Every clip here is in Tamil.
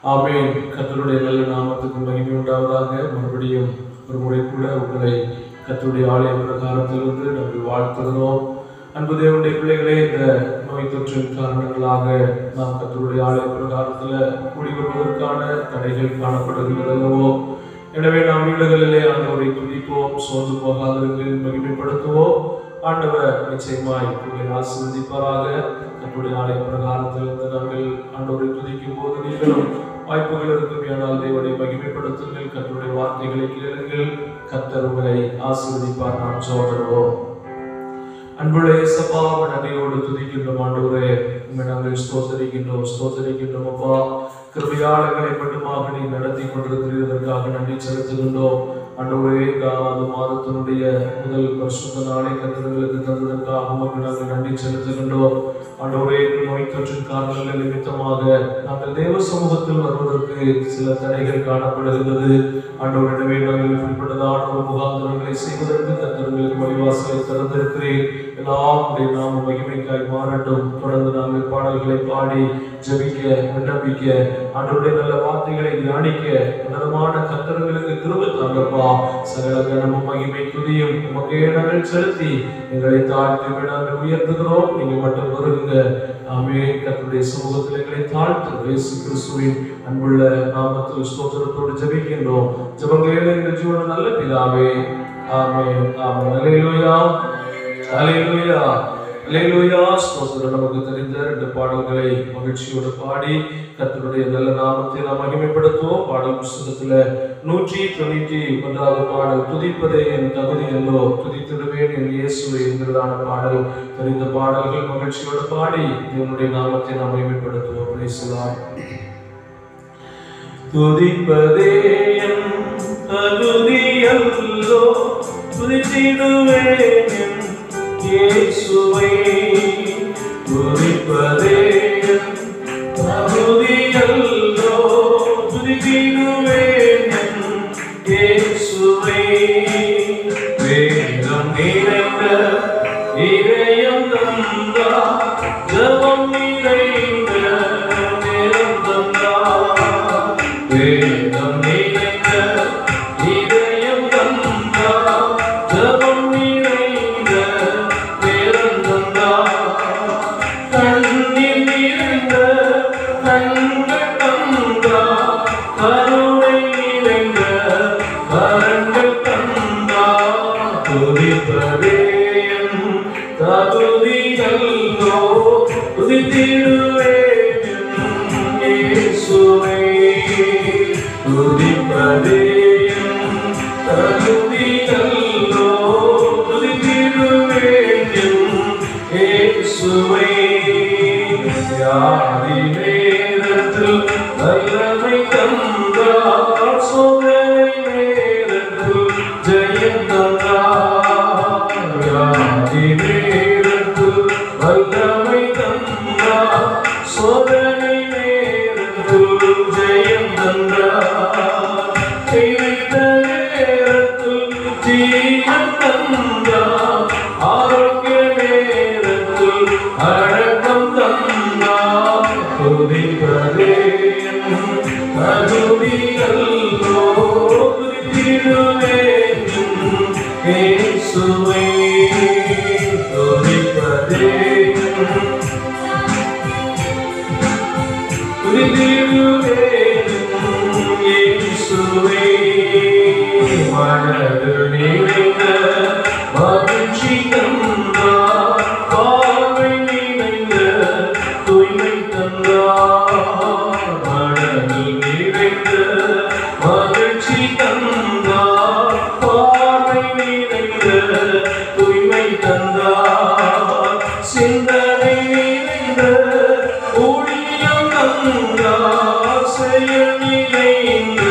ஆமென். கர்த்தருடைய நல்ல நாமத்துக்கு மகிமை உண்டாவதாக. மறுபடியும் ஒரு முறை கூட உங்களை கர்த்தருடைய ஆலய பிரகாரத்திலிருந்து நாங்கள் வாழ்த்துகிறோம். அன்பு தேவனுடைய பிள்ளைகளே, இந்த நோய் தொற்றின் காரணங்களாக நாம் கர்த்தருடைய ஆலய பிரகாரத்தில் கூடி வருவதற்கான தடைகள் காணப்படுகிறதல்லவோ. எனவே நாம் வீடுகளிலே ஆண்டவரை துதிப்போம், சோர்ந்து போகாதவர்கள் மகிமைப்படுத்துவோம். ஆண்டவர் நிச்சயமாய் உங்களை ஆசீர்வதிப்பாராக. கர்த்தருடைய ஆலய பிரகாரத்திலிருந்து நாங்கள் ஆண்டவரை துதிக்கும் போது நீங்களும் வாய்ப்புகள் இருக்கும். ஆனால் தேவனை மகிமைப்படுத்துங்கள், கர்த்தருடைய வார்த்தைகளை கேளுங்கள். கர்த்தர் உங்களை ஆசீர்வதிப்பார். நாம் ஜெபப்படுவோம். அன்புள்ள இயேசுப்பா, நன்றியோடு துதிக்கின்றோம். ஆண்டவரே, உம்மை நாங்கள் ஸ்தோத்தரிக்கின்றோம் அப்பா. கிருபையாளர்களை மட்டுமாக நீ நடத்தி கொண்டிருக்கிறதற்காக நன்றி செலுத்துகின்றோம். ஆண்டவரே, காலாது மாதத்தினுடைய முதல் பரிசுத்த நாளை கர்த்தர்களுக்கு தந்ததற்காக உமக்கு நாங்கள் நன்றி செலுத்துகின்றோம். ஆண்டவரே, நோய் தொற்றின் காரணங்கள் நிமித்தமாக நாங்கள் தேவ சமூகத்தில் வருவதற்கு சில தடைகள் காணப்படுகிறது. ஆண்டவரிடமே நாங்கள் இப்படிப்பட்டதான ஒரு முகாந்திரங்களை செய்வதற்கு கர்த்தர்களுக்கு வழிவாசலை திறந்திருக்கிறேன். எல்லாம் நாம மகிமைக்காய் மாறட்டும். தொடர்ந்து நாங்கள் பாடல்களை பாடி ஜெபிக்க, விண்ணப்பிக்க, ஆண்டவருடைய நல்ல வார்த்தைகளை தியானிக்க உன்னதமான கர்த்தர்களுக்கு கிருபை தாங்கப்பா. சகல கனமும் மகிமை துதியும் உமக்கே நாங்கள் செலுத்தி எங்களை தாழ்த்தி நாங்கள் உயர்த்துகிறோம். நீங்க மட்டும் வருங்க. ஆமென். கர்த்தருடைய சமூகத்தில் எங்களை தாழ்த்து இயேசு கிறிஸ்துவின் அன்புள்ள நாமத்தில் ஸ்தோத்திரத்தோடு ஜெபிக்கின்றோம். ஜெபங்களை எங்கள் ஜீவன நல்ல பிதாவே. ஆமென். ஆமென். அல்லேலூயா, அல்லேலூயா, அல்லேலூயா. ஸ்தோத்திரம். நமக்கு தெரிந்த 2 பாடல்களை மகிழ்ச்சியோடு பாடி கர்த்தருடைய நல்ல நாமத்தை நாம் மகிமைப்படுத்துவோம். பாடல் புஸ்தகத்துல 191வது பாடல், துதிப்பதே என் தகுதி அல்லோ, துதித்திடுவேன் என் இயேசுவை என்கிறதான பாடல். தெரிந்த பாடல்கள் மகிழ்ச்சியோடு பாடி தேவனுடைய நாமத்தை நாம் மகிமைப்படுத்துவோம். Praise the Lord. துதிப்பதே என் தகுதி அல்லோ, துதித்திடுவேன் என் இயேசுவை, துதிப்பதே என் தகுதி அல்லோ, துதித்திடுவேன் என் இயேசுவை. வேதம் நிறைந்த இதயம் தந்தா, ஜெபம் நிறைந்த நேரம் தந்தா. வேதம் நிறைந்த இதயம் தந்தா, ஜெபம் நிறைந்த நேரம் தந்தா. கண்ணீர் நிறைந்த கண்கள் தந்தா, கருணை நிறைந்த கரங்கள் தந்தா. துதிப்பதே என் தகுதி அல்லோ, துதித்திடுவேன் என் இயேசுவை, துதிப்பதே என் தகுதி அல்லோ, துதித்திடுவேன் என் இயேசுவை. வியாதி நேரத்தில் வல்லமை தந்தார், சோதனை நேரத்தில் ஜெயம் தந்தார். வியாதி நேரத்தில் வல்லமை தந்தார், சோதனை நேரத்தில் ஜெயம் தந்தார். கைவிட்ட நேரத்தில் ஜீவன் தந்தார், ஆரோக்கிய நேரத்தில் அடக்கம் தந்தார். துதிப்பதே என் தகுதி அல்லோ, துதித்திடுவேன் என் இயேசுவை, துதிப்பதே துதித்திடுவேன் என் இயேசுவை. மனது நிறைந்த மகிழ்ச்சி தந்தார், பார்வை நிறைந்த தூய்மை தந்தார். மனது நிறைந்த மகிழ்ச்சி தந்தார், பார்வை நிறைந்த தூய்மை தந்தார். சிந்தனை நிறைந்த ஊழியம் தந்தார், செயல் நிறைந்த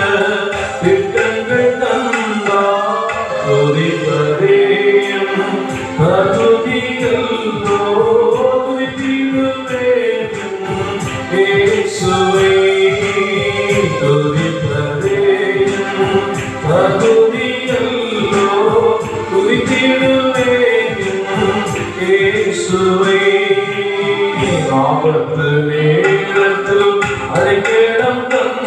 திட்டங்கள் தந்தார். துதிப்பதே என் தகுதி அல்லோ, துதித்திடுவேன் என் இயேசுவை, துதிப்பதே என் தகுதி அல்லோ, துதித்திடுவேன் என் இயேசுவை. ஆபத்து நேரத்தில் அடைக்கலம் தந்த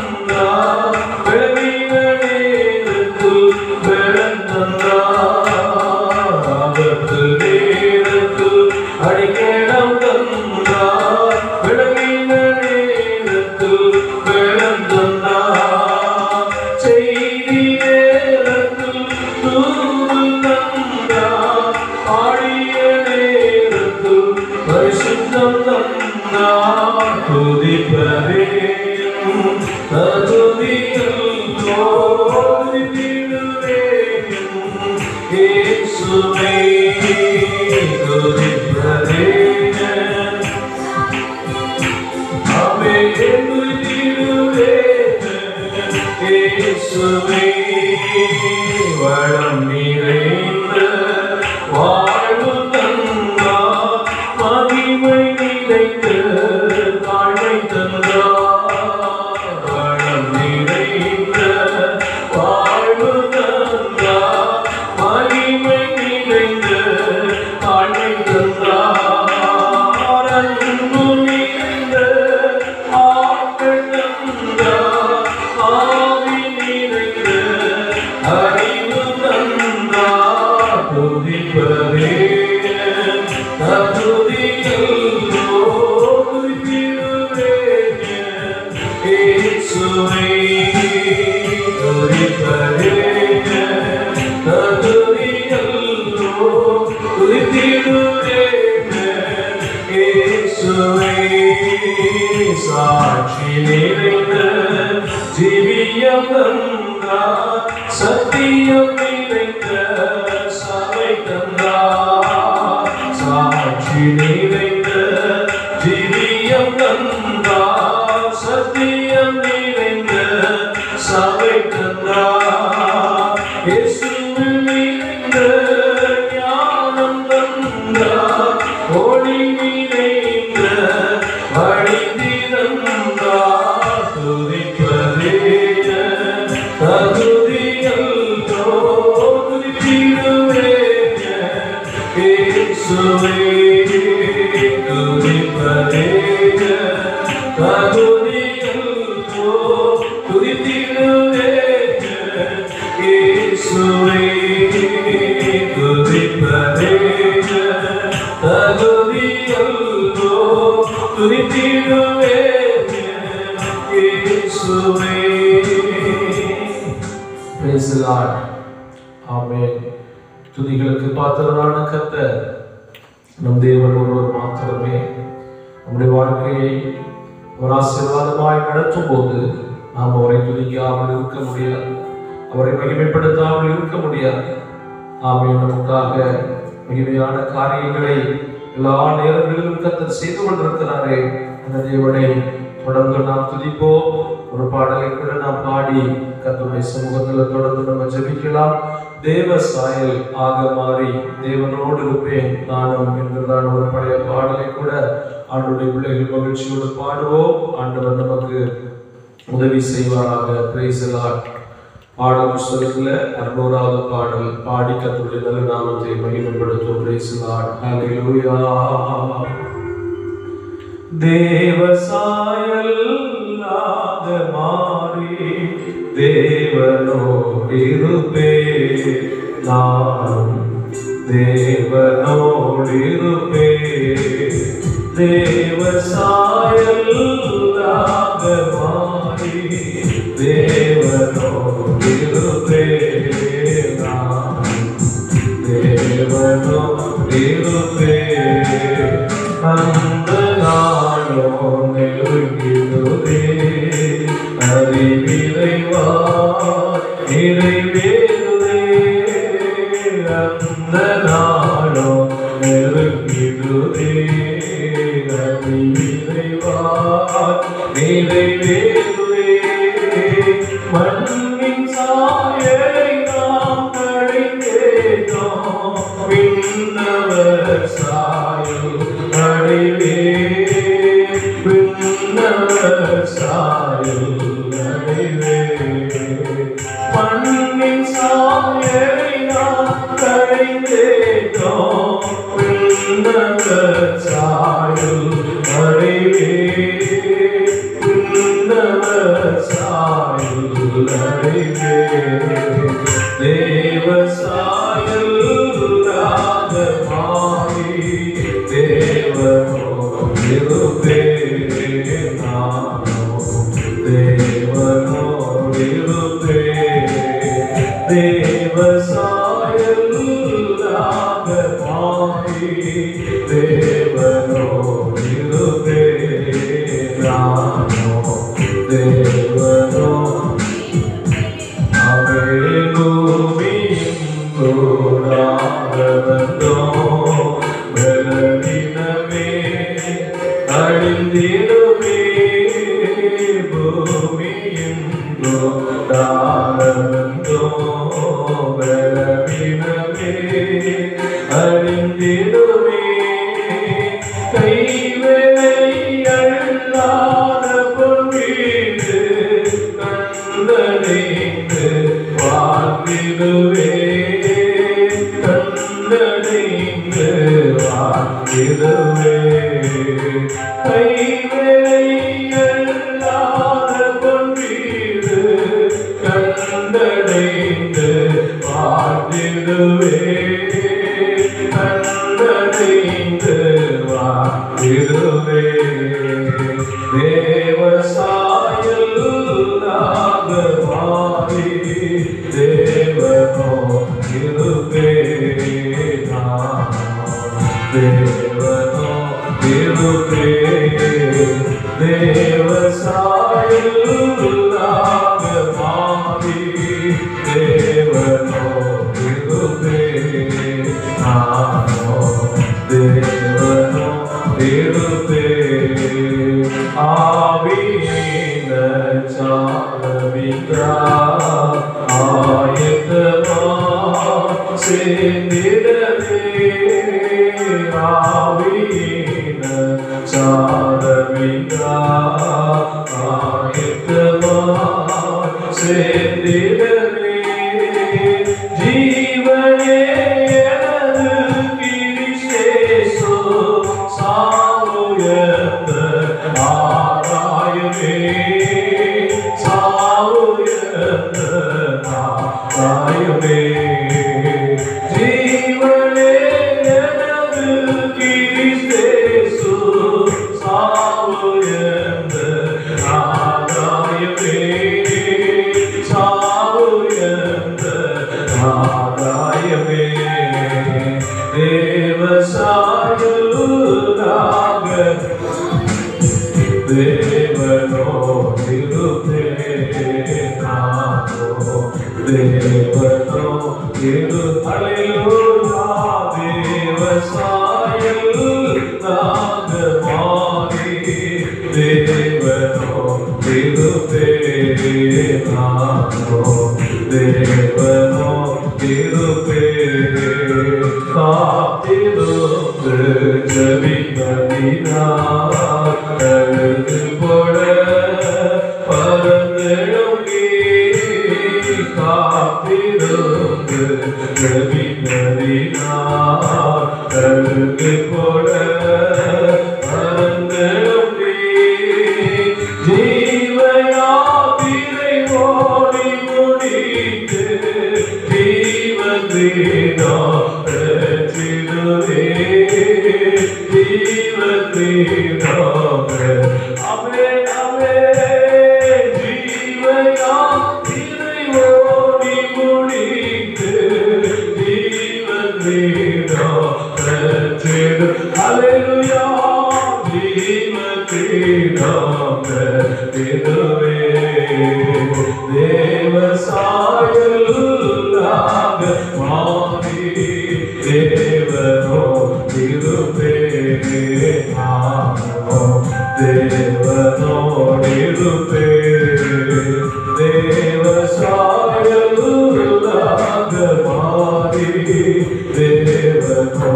துதிகளுக்கு பாத்திரரான கர்த்தர் நம் தேவன் ஒருவர் மாத்திரமே. நம்முடைய வாழ்க்கையை ஒரு ஆசீர்வாதமாய் நடத்தும் போது நாம் அவரை துதிக்காமல் இருக்க முடியாது, அவரை மகிமைப்படுத்தாமல் இருக்க முடியாது. ஆமே, நமக்காக மகிமையான காரியங்களை எல்லா நேரங்களிலும் கர்த்தர் செய்து கொண்டிருக்கிறாரே. அந்த தேவனை தொடர்ந்து நாம் துதிப்போம். ஒரு பாடலை கூட நாம் பாடி கர்த்தருடைய சமூகத்தில் தொடர்ந்து நம்ம ஜெபிக்கலாம். தேவ சாயல் ஆக மாறி தேவனோடு இருப்பேன் நானும் என்கிறதான ஒரு பழைய பாடலை கூட ஆண்டவருடைய பிள்ளைகள் மகிழ்ச்சியோடு பாடுவோம். ஆண்டவர் நமக்கு உதவி செய்வாராக. Praise the lord. பாடல் புத்தகத்துல 600வது பாடல் பாடி கர்த்தருடைய நல்ல நாமத்தை மகிமைப்படுத்துவோம். Praise the lord. ஹல்லேலூயா. தேவ சாயல் ஆக மாறி தேவனோடு இருப்பேன் நானும் தேவனோடு இருப்பேன். தேவ சாயல் ஆக மாறி தேவனோடு இருப்பேன் நானும் தேவனோடு இருப்பேன். அந்த நாளோ நெருங்கிடுதே, அறிவிரைவா நிறைவேறுதே. அந்த நாளோ நெருங்கிடுதே, அறிவிரைவா நிறைவேறுதே. மண்ணின் சாயலை நாம் கடைந்தேனோம், விண்ணவர் சாயல் அடைவே. விண்ணவர் சாயல் அடைவே. மண்ணின் சாயலை நாம் கடைந்தேனோம், விண்ணவர் சாயல் அடைவே. விண்ணவர் சாயல் சாயல் அடைவே தேவ சாயல் ராகமாகி தேவனோ இருப்பே நானோ தேவனோ இருப்பே தேவ சாயல் ராகமாகி தேவனோ இருப்பே நானோ தேவனோ பூமியின் தோடாதவந்தோ பலவீனமே அழிந்திடுமே பூமியின் தோடாதவந்தோ பலவீனமே அழிந்திடுமே கைவேலை அல்லாத பொன்வீடு கண்டடைந்து வாழ்ந்திடுவே கண்டடைந்து வாழ்ந்திடுவே கைவேலை அல்லாத பொன்வீடு கண்டடைந்து வாழ்ந்திடுவே கண்டடைந்து வாழ்ந்திடுவே தேவ சாயல் ராகமாகி தேவனோ இருப்பே தேவனோ இருப்பே தேவ சாயல் ராகமாகி தேவனோ இருப்பே நானோ தேவனோ இருப்பே ஆவியின சாரவிதா ஆயத்தமா சேர்ந்திடவே ஆவியின சாரவிதா ஆயத்தமா சேர்ந்திடவே ஜீவனே எனது கிறிஸ்தேசு சாவுயர்ந்த ஆராயமே சாவுயர்ந்த ஆராயமே ஜீவனே எனது கிறிஸ்தேசு சாவுயர்ந்த ஆராயமே சாவுயர்ந்த ஆராயமே தேவ சாயல் ராக தேவனோ இருப்பே நானோ தேவனோ இரு ஹல்லேலூயா தேவ சாயல் ராகமாகி தேவனோ இருப்பே நானோ தேவனோ இருப்பே காத்திருந்து ஜெபிப்பதினால் கழுகு போல பறந்தெழும்பி காத்திருந்து ஜெபிப்பதினால் கழுகு போல பறந்தெழும்பி ஜீவயாத்திரை ஓடி முடித்து ஜீவதீனோ பெற்றிடுவே ஜீவதீனோ அவே அவே ஜீவயாத்திரை ஓடி முடித்து ஜீவதீனோ பெற்றிடு ஹல்லேலூயா ஜீவதீனோ பெற்றிடுவே தேவ சாயல் ராகமாகி தேவனோ இருப்பே நானோ தேவனோ இருப்பே தேவ சாயல் ராகமாகி தேவனோ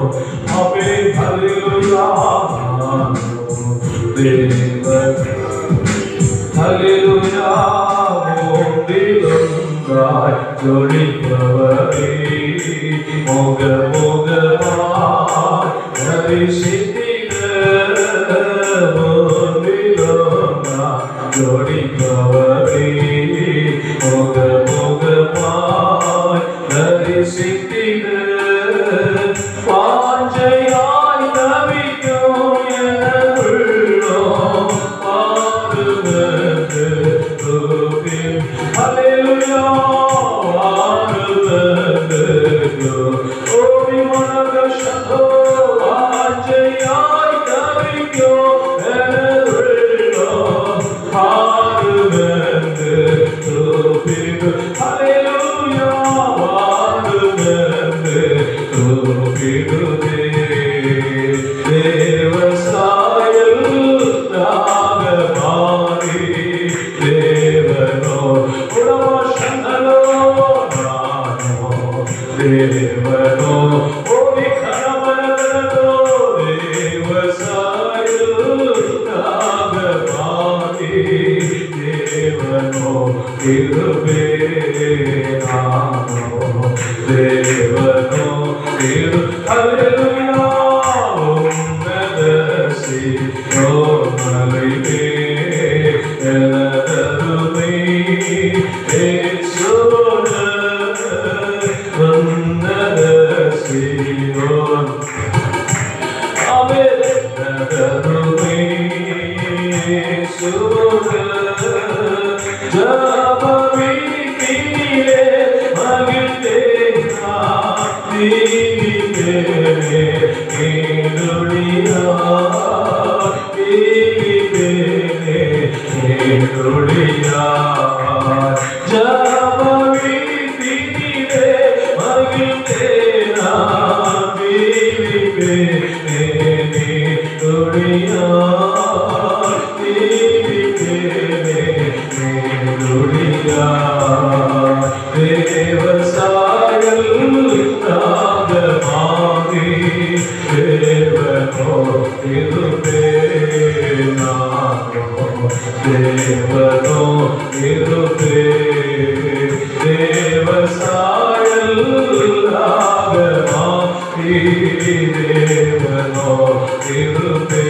அவே ஹல்லேலூயா தேவ ஹல்லேலூயா மோதிலுங்காய் ஜொலிப்பவரே மோக மோகமாய் தரிசித்திட மோதிலுங்காய் ஜொலிப்பவரே கிருபே நானோ தேவனோ கிரு ஹல்லேலூயா உன்னத சீயோனிலே எனதருமை இயேசுவே உன்னத சீயோன் ஆமென் எனதருமை இயேசுவே ஜபவிக்கிலே மகிழ்ந்தேனா தீவிலே கேளுளியா தீவிலே கேளுளியா ஜபவிக்கிலே மகிழ்ந்தேனா தீவிலே கேளுளியா தேவசாயல் ராகமாகி தேவனோ கிருபே நானோ தேவனோ கிருபே தேவசாயல் ராகமாகி தேவனோ கிருபே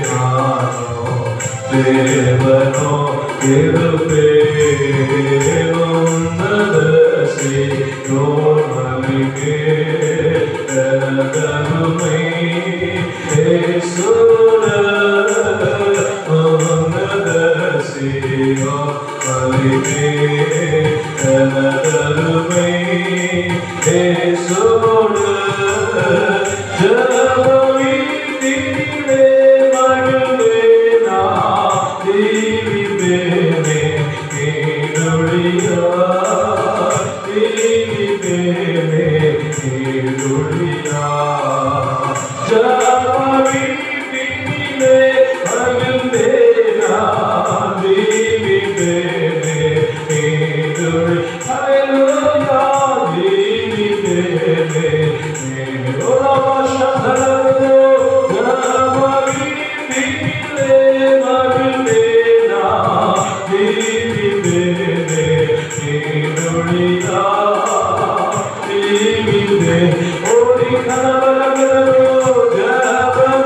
நானோ தேவனோ கிருபே உன்னத சீயோனிலே எனதருமை இயேசுவே உன்னத சீயோனிலே எனதருமை இயேசுவே ஜபவிக்கிலே மகிழ்ந்தேனா தீவிலே கேளுளியா தீவிலே கேளுளியா ஜபவிக்கிலே மகிழ்ந்தேனா தீவிலே கேளுளியா ஹல்லேலூயா தீவிலே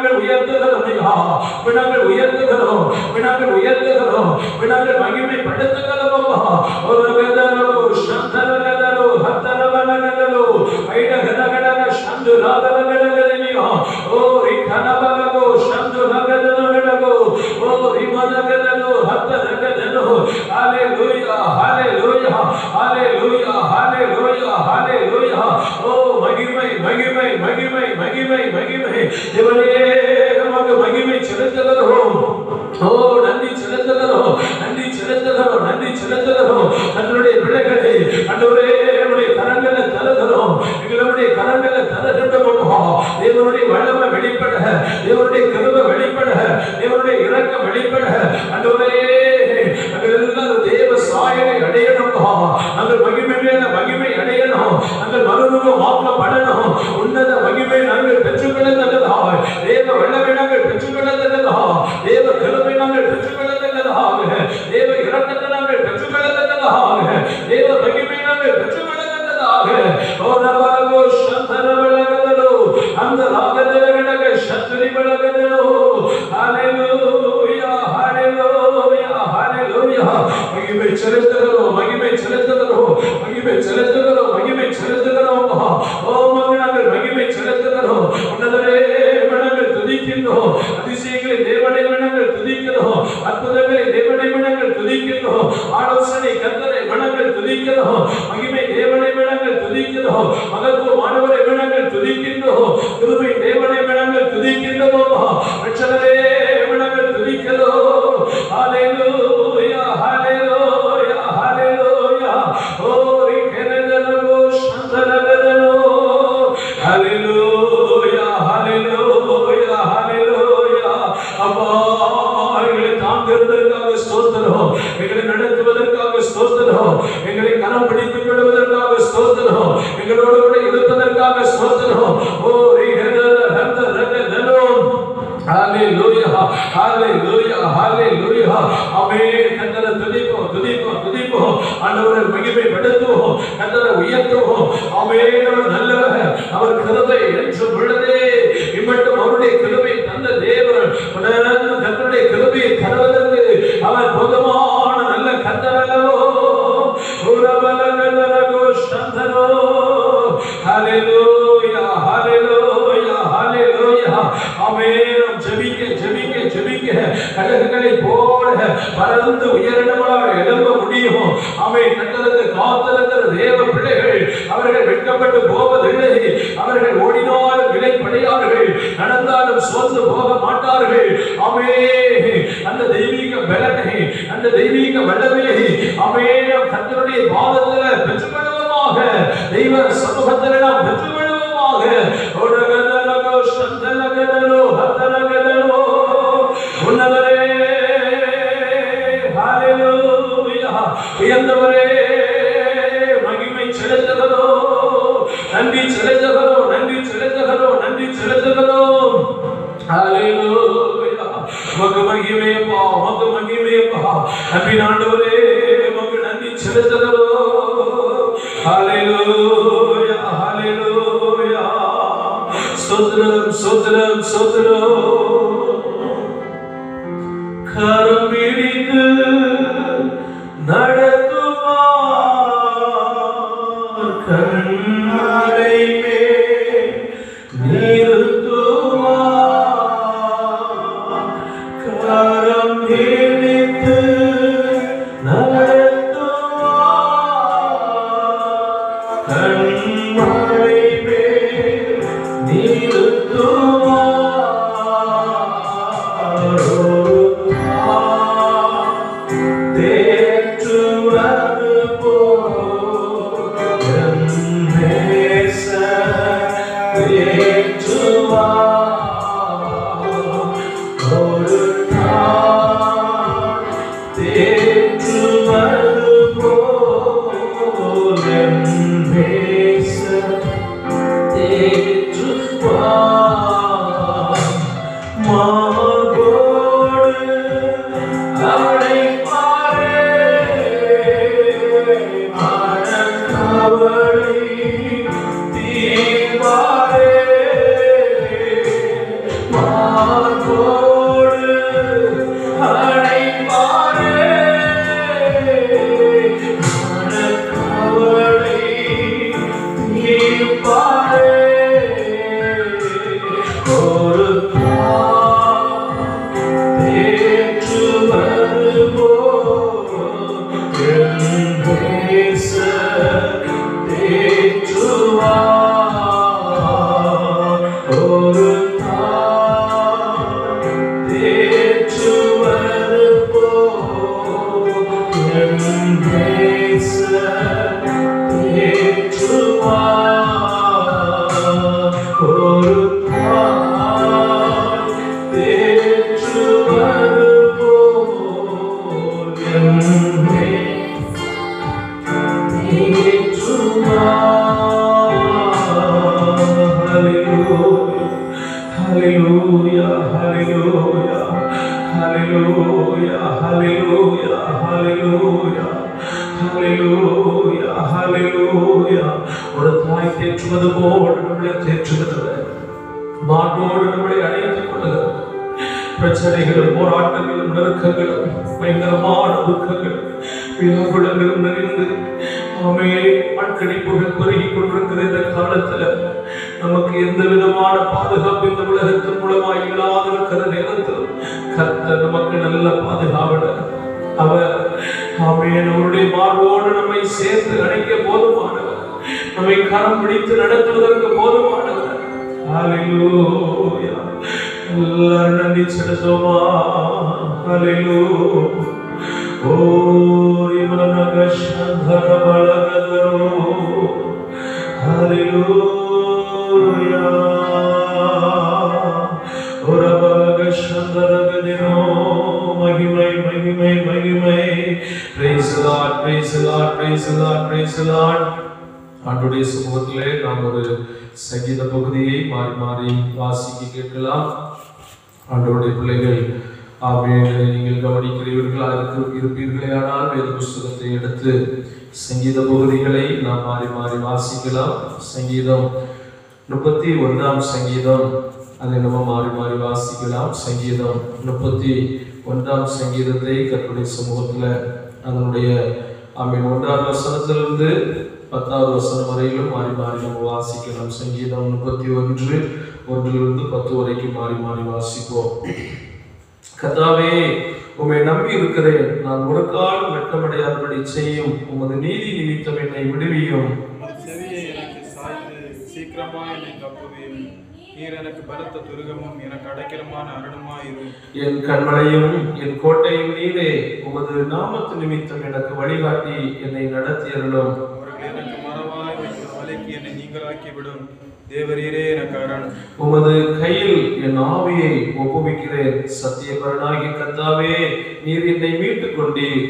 கேளுளியா நாங்கள் உயர்த்துகிறோம், நாங்கள் உயர்த்துகிறோம், நாங்கள் மகிமைப்படுத்துகிறோம் அப்பா. ஒரு கதலோ சந்தரகதலோ ஹத்தரவனகதலோ ஐடகதகதக சந்துராதகதகதனியோ ஓ ரிகனபலகோ சந்துரகதனகதகோ ஓ ரிமதகதலோ ஹத்தரகதனோ. ஹalleluya ஹalleluya ஹalleluya ஹalleluya ஹalleluya. ஓ மகிமை மகிமை மகிமை மகிமை மகிமை. தேவனே நமக்கு மகிமை செலுத்துகிறோம். ஓ நன்றி செலுத்துகிறோம், நன்றி செலுத்துகிறோம், நன்றி செலுத்துகிறோம். நம்முடைய பிள்ளைகளை ஆண்டவரே நம்முடைய கரங்களை தருகிறோம், எங்களுடைய கரங்களை தருகின்றோம். தேவனுடைய வல்லமை வெளிப்பட, தேவனுடைய கிருபை வெளிப்பட, தேவனுடைய இரக்கம் வெளிப்பட ஆண்டவரே நாங்கள் எல்லாரும் தேவ சாயலை அடையணும். நாங்கள் மகிமை மேல மகிமை அடையணும், நாங்கள் மறுரூபம் ஆக்கப்படணும். உன்னத மகிமை நாங்கள் பெற்றுக்கொள்ளத்தக்கதாக, தேவ வல்லமை நாங்கள் பெற்றுக்கொள்ளத்தக்கதாக, தேவ கிருபை நாங்கள் பெற்றுக்கொள்ளத்தக்கதாக, தேவ இரக்கத்தை நாங்கள் பெற்றுக்கொள்ளத்தக்கதாக, தேவ மகிமை நாங்கள் பெற்றுக்கொள்ளத்தக்கதாக. ஓ நபலகோ சந்தரவலகதலோ அந்த ராகதலகடக சத்ரி பலகதலோ. ஹalleluya ஹalleluya ஹalleluya. மகிமை செலுத்துகிறோம், மகிமை செலுத்துகிறோம், மகிமை செலுத்துகிறோம், மகிமை செலுத்துகிறோம். ஓ நாங்கள் மகிமை செலுத்துகிறோம். உன்னதரே நாங்கள் துதிக்கின்றோம், அதிசயங்களை தேவனை நாங்கள் துதிக்கிறோம், அற்புதங்களை தேவனை நாங்கள் துதிக்கிறோம், ஆலோசனை கர்த்தரை நாங்கள் துதிக்கிறோம், மகிமை தேவனை நாங்கள் துதிக்கிறோம், மகத்துவமானவரை நாங்கள் துதிக்கின்றோம், கிருபை தேவனை நாங்கள் துதிக்கின்றோம், ரட்சகரே நாங்கள் துதிக்கிறோம். ஹalleluya ஹalleluya ஹalleluya. ஓ ரிகரதலோ சந்தரகதலோ. ஹalleluya ஹalleluya ஹalleluya. அப்பா எங்களை தாங்குவதற்காக ஸ்தோத்திரம், எங்களை நடத்துவதற்காக ஸ்தோத்திரம், எங்களை கரம் பிடித்துக் கொள்வதற்காக ஸ்தோத்திரம், எங்களோடு கூட இருப்பதற்காக ஸ்தோத்திரம். ஓ ரிகரதலோ. ஹalleluya ஹalleluya ஹalleluya. ஆமென். கர்த்தரை துதிப்போம் துதிப்போம் துதிப்போம். ஆண்டவரை மகிமைப்படுத்துவோம், கர்த்தரை உயர்த்துவோம். ஆமென். அவர் நல்லவர், அவர் கிருபை என்றும் உள்ளதே. இம்மட்டும் அவருடைய கிருபை தந்த தேவன் கர்த்தருடைய கிருபையை தருவதற்கு அவர் போதுமான நல்ல கர்த்தர் அல்லவோ. உரபலகதலகோ சந்தரோ. ஹalleluya ஹalleluya ஹalleluya. ஆமென். ஜெபிக்க ஜெபிக்க ஜெபிக்க கடல்களை போல பறந்து உயரமாக எழும்ப முடியும். ஆமென். கர்த்தருக்கு காத்திருக்கிற தேவ பிள்ளைகள் அவர்கள் வெட்கப்பட்டு போவதில்லை. அவர்கள் ஓடினாலும் விலைப்படையார்கள், நடந்தாலும் சோர்ந்து போக மாட்டார்கள். ஆமென். அந்த தெய்வீக பலனை, அந்த தெய்வீக வல்லமையை ஆமென் கர்த்தருடைய பாதத்தில் பெற்றுக்கொள்வோமாக, தெய்வ சமூகத்தில் நாம் பெற்றுக்கொள்வோமாக. ஓடகதலகோ சந்தலகதலோ ஹத்தலகதலோ. உன்னதரே ஹalleluya. உயர்ந்தவரே மகிமை செலுத்துகிறோம், நன்றி செலுத்துகிறோம், நன்றி செலுத்துகிறோம், நன்றி செலுத்துகிறோம். ஹalleluya. உமக்கு மகிமையப்பா, உமக்கு மகிமையப்பா. நன்றி ஆண்டவரே, உமக்கு நன்றி செலுத்துகிறோம். ஹalleluya ஹalleluya. ஸ்தோத்திரம் ஸ்தோத்திரம் ஸ்தோத்திரம். கரம் பிடித்து நடத்துவார், கண்மலை மேல் நிறுத்துவார். கரம் பிடித்து நடத்துவார், கண்மலை மேல் நிறுத்துவார். தேற்றுவது போல் நேச தேற்றுவார். ஒரு நாள் தேற்றுவது போல் நேச தேற்றுவார். மார்போடு அழைப்பாரே, மனக்கவலை தீர்ப்பாரே. மார்போடு ஒரு தேற்றுவது போல் என் நேசர் தேற்றுவார். ஒரு தேற்றுவது போல் என் நேசர் தேற்றுவார். ஒரு தேற்றுவது போல் என் Hallelujah, hallelujah, hallelujah, hallelujah, hallelujah, hallelujah, hallelujah. ஒரு தாய் தேற்றுவது போல் நம்மளை தேற்றுகிறது, மாட்டோடு நம்மளை அழைத்துக் கொள்ளுகிறது. பிரச்சனைகளும் போராட்டங்களும் நெருக்கங்களும் பயங்கரமான துக்கங்களும் வியாகுலங்களும் நிறைந்து அட்கடிப்புகள் பெருகி கொண்டிருக்கிற இந்த காலத்துல நமக்கு எந்த விதமான பாதுகாப்பு இந்த உலகத்தின் மூலமாக இல்லாத இருக்கிற நேரத்தில் கர்த்தர் நமக்கு நல்ல பாதுகாவல அவர் அவருடைய மார்போடு நம்மை சேர்த்து அணைக்க போதுமானவர், நம்மை கரம் பிடித்து நடத்துவதற்கு போதுமானவர். ஹல்லேலூயா, எல்லாரும் நன்றி செலுத்துவோமா? ஹல்லேலூயா. ஓ இமனகஷந்தர பலகதரோ, ஹல்லேலூயா. ஒரபகஷந்தரகதினோ, மகிமை மகிமை மகிமை. Praise the Lord, praise the Lord, praise the Lord, praise the Lord. ஆண்டவருடைய சமூகத்திலே நாம் ஒரு சங்கீத பகுதியை மாறி மாறி வாசிக்க கேட்கலாம். ஆண்டவருடைய பிள்ளைகள் ஆமென், நீங்கள் கவனிக்கிறீர்களாக இருப்பீர்களே ஆனால் வேத புஸ்தகத்தை எடுத்து சங்கீத பகுதிகளை நாம் மாறி மாறி வாசிக்கலாம். சங்கீதம் 31ஆம் சங்கீதம், அதை நம்ம மாறி மாறி வாசிக்கலாம். சங்கீதம் 31ஆம் சங்கீதத்தை கர்த்தருடைய சமூகத்தில் அதனுடைய ஆமென் 1ஆம் வசனத்திலிருந்து 10ஆவது வசனம் வரையிலும் மாறி மாறி நம்ம வாசிக்கலாம். சங்கீதம் 31 1லிருந்து 10 வரைக்கும் மாறி மாறி வாசிப்போம். கர்த்தாவே, உம்மை நம்பி இருக்கிறேன், நான் ஒரு காலம் வெட்கமடையாதபடி செய்யும். உமது நீதி நிமித்தம் என்னை விடுவியும். செவியை எனக்கு சாய்த்து சீக்கிரமாய் என்னை தப்புவீர். நீர் எனக்கு பலத்த துருகமும் எனக்கு அடைக்கலமான அருணுமாயிரும். என் கண்மலையும் என் கோட்டையும் நீரே, உமது நாமத்து நிமித்தம் எனக்கு வழிகாட்டி என்னை நடத்தியருளும். அவர்கள் எனக்கு மறவாய் வைக்கிற வலைக்கு என்னை நீங்களாக்கி விடும். தேவரீரே எனக்கு அரண். உமது கையில் என் ஆவியை ஒப்புவிக்கிறேன். சத்தியபரனாகிய கர்த்தாவே, நீர் என்னை மீட்டுக் கொண்டீர்.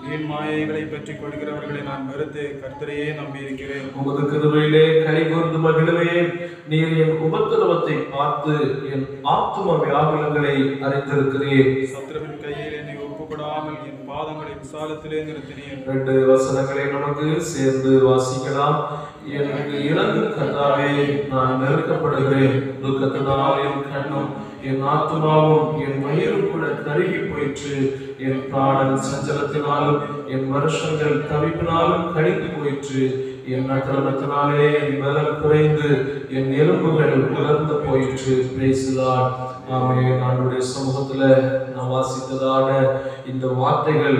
வீண் மாயைகளை பற்றி கொடுக்கிறவர்களை நான் வெறுத்து கர்த்தரையே நம்பி இருக்கிறேன். உமது கிருபையிலே களி கூர்ந்து மகிழுவேன். நீர் என் உபத்திரவத்தை பார்த்து என் ஆத்தும வியாகுலங்களை அறிந்திருக்கிறீர். சத்ருவின் கையில் என்னை ஒப்புப்படாமல் என் பாதங்களை விசாலத்திலே நிறுத்தினீர். 2 வசனங்களை நமக்கு சேர்ந்து வாசிக்கலாம். எனக்கு இறங்கு கர்த்தாவே, நான் நெருக்கப்படுகிறேன். துக்கத்தினால் என் கண்ணும் என் ஆத்துமாவும் என் மயிரும் கூட கருகி போயிற்று. என் பிராணன் சஞ்சலத்தினாலும் என் வருஷங்கள் தவிப்பினாலும் கழிந்து போயிற்று. என் அக்கிரமத்தினாலே என் பலம் குறைந்து என் எலும்புகள் உலர்ந்து போயிற்று. Praise the Lord. ஆமென். ஆண்டவருடைய சமூகத்துல நான் வாசித்ததான இந்த வார்த்தைகள்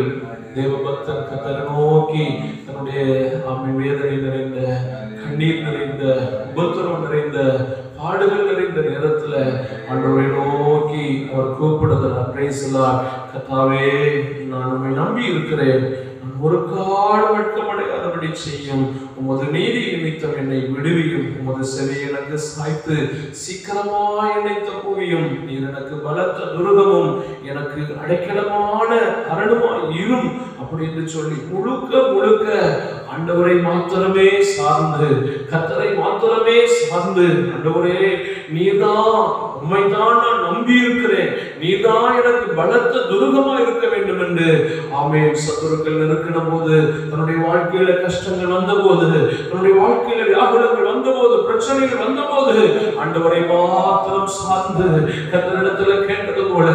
தேவபக்தன் கர்த்தரை நோக்கி தன்னுடைய ஆமென் வேதனை நிறைந்த, கண்ணீர் நிறைந்த, உபத்திரவம் நிறைந்த, பாடுகள் நிறைந்த நேரத்துல ஆண்டவரை நோக்கி அவர் கூப்பிடுகிறார். Praise the Lord. கர்த்தாவே, நான் உம்மை நம்பி இருக்கிறேன், ஒரு காலம் வெட்கமடையாதபடி செய்யும். உமது நீதி நிமித்தம் என்னை விடுவியும். உமது செவியை எனக்கு சாய்த்து சீக்கிரமாய் என்னை தப்புவியும். நீர் எனக்கு பலத்த துருகமும் எனக்கு அடைக்கலமான அரணுமாய் இரும் அப்படின்னு சொல்லி முழுக்க முழுக்க ஆண்டவரை மாத்திரமே சார்ந்து, கர்த்தரை மாத்திரமே சார்ந்து, ஆண்டவரே நீதான், உம்மைதான் நான் நம்பி இருக்கிறேன், நீதான் எனக்கு பலத்த துருகமா இருக்க வேண்டும் என்று ஆமென். சத்துருக்கள் நெருக்கின போது, தன்னுடைய வாழ்க்கையில கஷ்டங்கள் வந்த போது, தன்னுடைய வாழ்க்கையில வியாகுலங்கள் வந்த போது, பிரச்சனைகள் வந்த போது ஆண்டவரை மாத்திரம் சார்ந்து கர்த்தரிடத்துல கேட்டது போல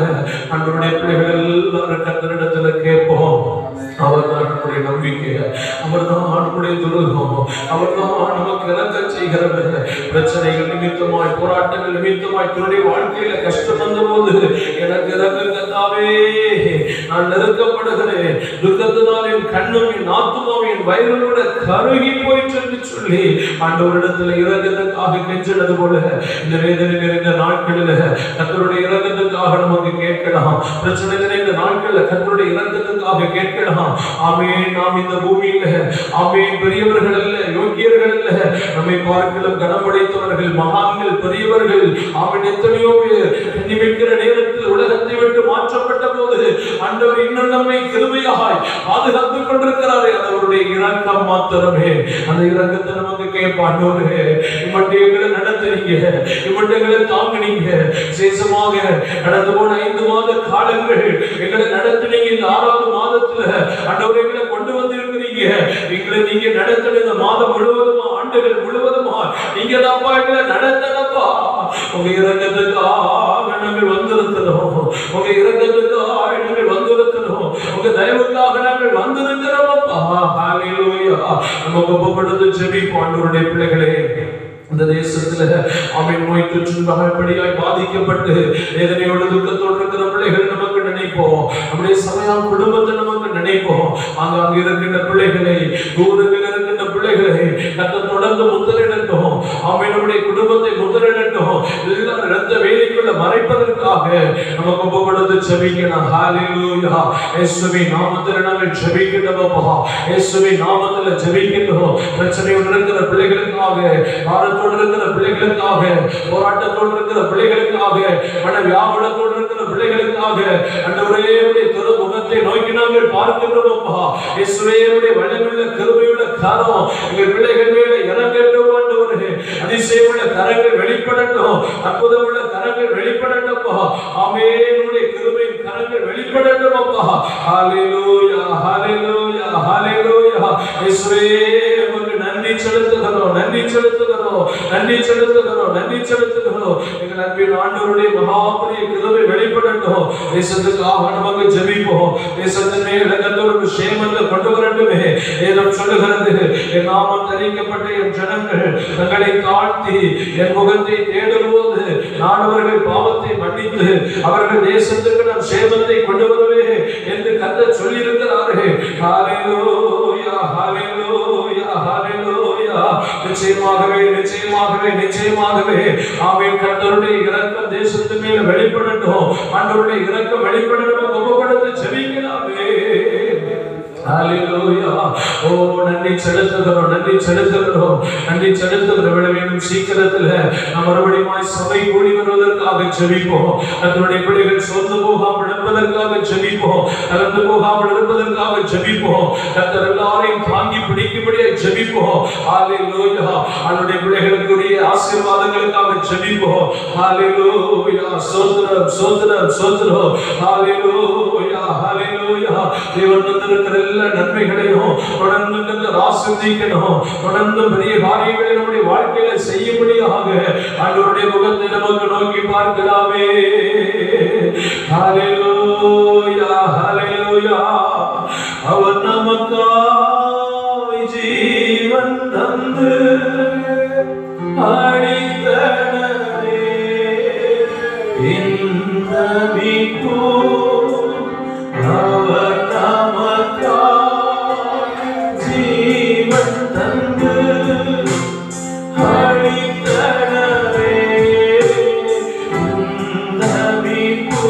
ஆண்டவருடைய பிள்ளைகள் எல்லாரும் கர்த்தரிடத்துல கேட்போம். அவர் தான் நம்முடைய நம்பிக்கை, அவர்தான் நம்முடைய துருகம், அவர்தான் நமக்கு இறக்க செய்கிறவர். பிரச்சனைகள் நிமித்தமாய், போராட்டங்கள் நிமித்தமாய் தன்னுடைய வாழ்க்கையில கஷ்டம் வந்த போது எனக்கு இறங்குங்கத்தாவே, நான் நெருக்கப்படுகிறேன், துக்கத்தினால் என் கண்ணும் என் ஆத்துமாவும் என் வயிறும் கூட கருகி போயிற்று என்று சொல்லி ஆண்டவரிடத்தில் இறக்கத்துக்காக கெஞ்சினது போல இந்த வேதனை நிறைந்த நாட்களில் கர்த்தருடைய இறக்கத்துக்காக நமக்கு கேட்கலாம். பிரச்சனை நிறைந்த நாட்களில் கர்த்தருடைய இறக்கத்துக்காக கேட்கலாம். ஆமென். நாம் இந்த பூமியில ஆமென் பெரியவர்கள் அல்ல, யோகியர்கள் அல்ல, நம்மை பார்க்கலாம் கனப்படைத்தவர்கள், மகான்கள், பெரியவர்கள். ஆமென். எத்தனையோ பேர் நிமிக்கிற நேரத்தில் உலகத்தை விட்டு மாற்றப்பட்ட போது ஆண்டவர் இன்னும் நம்மை கிருபையாய் பாதுகாத்துக் கொண்டிருக்கிறாரே, அவருடைய இரக்கம் மாத்திரமே. அந்த இரக்கத்தை நமக்கு கேட்பாண்டவரே, இம்மட்டைகளை நடத்துறீங்க, இம்மட்டைகளை தாங்கினீங்க, விசேஷமாக கடந்து போன 5 மாத காலங்கள் எங்களை நடத்தினீங்க. இந்த 6வது மாதத்துல ஆண்டவரே எங்களை கொண்டு வந்திருக்கிறீங்க. எங்களை நீங்க நடத்தின இந்த மாதம் முழுவதுமா, ஆண்டுகள் முழுவதுமா நீங்க தான்ப்பா எங்களை நடத்தனப்பா. உங்க இரக்கத்துக்காக நாங்கள் வந்திருக்கிறோம், உங்க இரக்கத்துக்காக நாங்கள் வந்திருக்கிறோம், உங்க தயவுக்காக நாங்கள் வந்திருக்கிறோம்ப்பா. ஹalleluya. நமக்கு ஒப்புக்கொடுத்து ஜெபிப்போம். ஆண்டவருடைய பிள்ளைகளே, இந்த தேசத்துல ஆமென் நோய் தொற்றினால் படியாய் பாதிக்கப்பட்டு வேதனையோடு துக்கத்தோடு இருக்கிற பிள்ளைகள் நமக்கு நினைப்போம். நம்முடைய சமயம் குடும்பத்தை நமக்கு நினைப்போம். அங்க இருக்கின்ற பிள்ளைகளை, தூரத்தில் இருக்கின்ற பிள்ளைகளை கர்த்தர் தொடர்ந்து முத்திரையிடட்டும். ஆமென். நம்முடைய குடும்பத்தை முத்திரையிடட்டும். எல்லாரும் இரத்த வேலைக்குள்ள மறைப்பதற்காக நமக்கு ஒப்புக்கொடுத்து ஜெபிக்கணும். ஹalleluya. இயேசுவின் நாமத்தில் நாங்கள் ஜெபிக்கிறோம்ப்பா. இயேசுவின் நாமத்தில் ஜெபிக்கிறோம். பிரச்சனையோடு இருக்கிற பிள்ளைகளுக்காக, பாரத்தோடு இருக்கிற பிள்ளைகளுக்காக, போராட்டத்தோடு இருக்கிற பிள்ளைகளுக்காக, மனவியாகுலத்தோடு இருக்கிற பிள்ளைகளுக்காக ஆண்டவரே உம்முடைய திருமுகத்தை நோக்கி நாங்கள் பார்க்கிறோம்ப்பா. இயேசுவே உம்முடைய வல்லமையுள்ள கிருபையுள்ள கரம் எங்கள் பிள்ளைகள் மேலே இறங்கட்டும். ஆண்டவரே அதிசயமுள்ள கரங்கள் வெளிப்படட்டும், அற்புதமுள்ள கரங்கள் வெளிப்படட்டும்ப்பா. ஆமென். உம்முடைய கிருபையின் கரங்கள் வெளிப்படட்டும் அப்பா. ஹalleluya, ஹalleluya, ஹalleluya. இயேசுவே உமக்கு நன்றி செலுத்துகிறோம், நன்றி செலுத்துகிறோம், நன்றி செலுத்துகிறோம், நன்றி செலுத்துகிறோம். எங்கள் அன்பின் ஆண்டவருடைய மகாபெரிய கிருபை வெளிப்படட்டும். தேசத்துக்காக நமக்கு ஜெபிப்போம். தேசத்தின் மேல் கர்த்தர் சேமத்தை கொண்டு வரட்டுமே. வேதம் சொல்லுகிறது, என் நாமம் தரிக்கப்பட்ட என் ஜனங்கள் தங்களை தாழ்த்தி என் முகத்தை தேடும்போது நான் அவர்கள் பாவத்தை மன்னித்து அவர்கள் தேசத்துக்கு நான் சேமத்தை கொண்டு வருவேன் என்று கர்த்தர் சொல்லியிருக்கிறார்கள். ஹalleluya, ஹalleluya, ஹalleluya. நிச்சயமாகவே, நிச்சயமாகவே, நிச்சயமாகவே ஆமென். கர்த்தருடைய இரக்கம் தேசத்தின் மேல் வெளிப்படட்டும். ஆண்டவருடைய இரக்கம் வெளிப்படட்டும். ஒப்புக்கொடுத்து ஜெபிக்கலாமே. ஹalleluya. ஓ நன்றி செலுத்துகிறோம், நன்றி செலுத்துகிறோம், நன்றி செலுத்துகிறோம். வேண்டும் சீக்கிரத்தில் நாம் மறுபடியும் சபை கூடி வருவதற்காக ஜெபிப்போம். கர்த்தருடைய பிள்ளைகள் சோர்ந்து போகாமல் இருப்பதற்காக ஜெபிப்போம், கலந்து போகாமல் இருப்பதற்காக ஜெபிப்போம். கர்த்தர் எல்லாரையும் தாங்கி பிடிக்கும்படியாக ஜெபிப்போம். ஹalleluya. அவருடைய பிள்ளைகளுக்குரிய ஆசீர்வாதங்களுக்காக ஜெபிப்போம். ஹalleluya. ஸ்தோத்திரம், ஸ்தோத்திரம், ஸ்தோத்திரம். ஹalleluya, ஹalleluya. தேவன் தந்திருக்கிற எல்லா நன்மைகளையும் தொடர்ந்து கர்த்தர் ஆசீர்வதிக்கணும். தொடர்ந்து பெரிய காரியங்களை நம்முடைய வாழ்க்கையில செய்யும்படியாக ஆண்டவருடைய முகத்தை நமக்கு நோக்கி பார்க்கலாமே. ஹalleluya, ஹalleluya. அவர் நமக்காய் ஜீவன் தந்து அளித்தனரே இந்த மீட்பு. அவர் நமக்காய் ஜீவன் தந்து அளித்தனரே இந்த மீட்பு.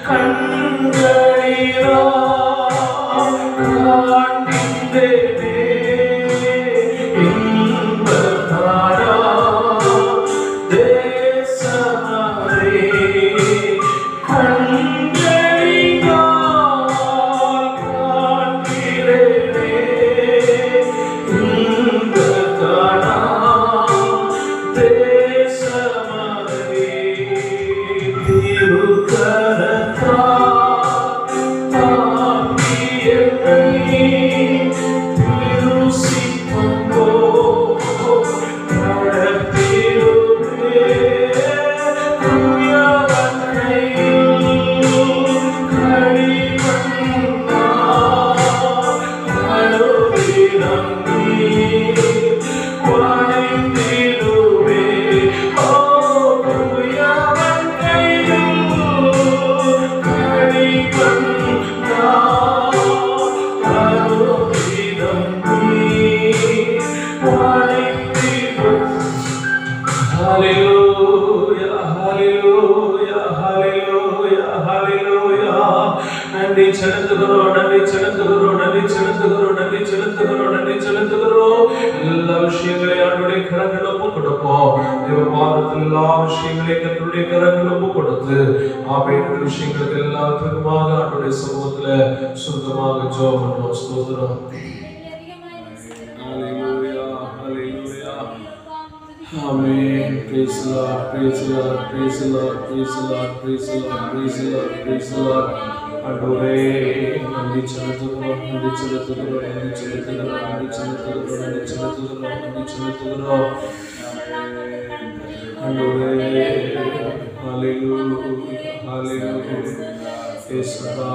கண்களினால் காண்கின்றேனே இன்பத்தாரா தேசமரே. கண்களினால் தேவனுடைய கரங்கள் ஒப்பு கொடுத்து ஆபேற்ற விஷயங்களுக்கு எல்லாத்துக்குமாக ஆண்டவருடைய சமூகத்துல சுருக்கமாக ஜெபம் பண்ணுவோம். ஸ்தோத்திரம். ஹalleluya ஹalleluya ஆமென். praise the Lord praise the Lord praise the Lord praise the Lord praise the Lord praise the Lord praise the Lord. ஆண்டவரே நன்றி செலுத்துகிறோம் நன்றி செலுத்துகிறோம் நன்றி செலுத்துகிறோம் நன்றி செலுத்துகிறோம் நன்றி செலுத்துகிறோம் நன்றி செலுத்துகிறோம் ஆண்டவரே. ஹalleluya ஹalleluya இயேசுவா.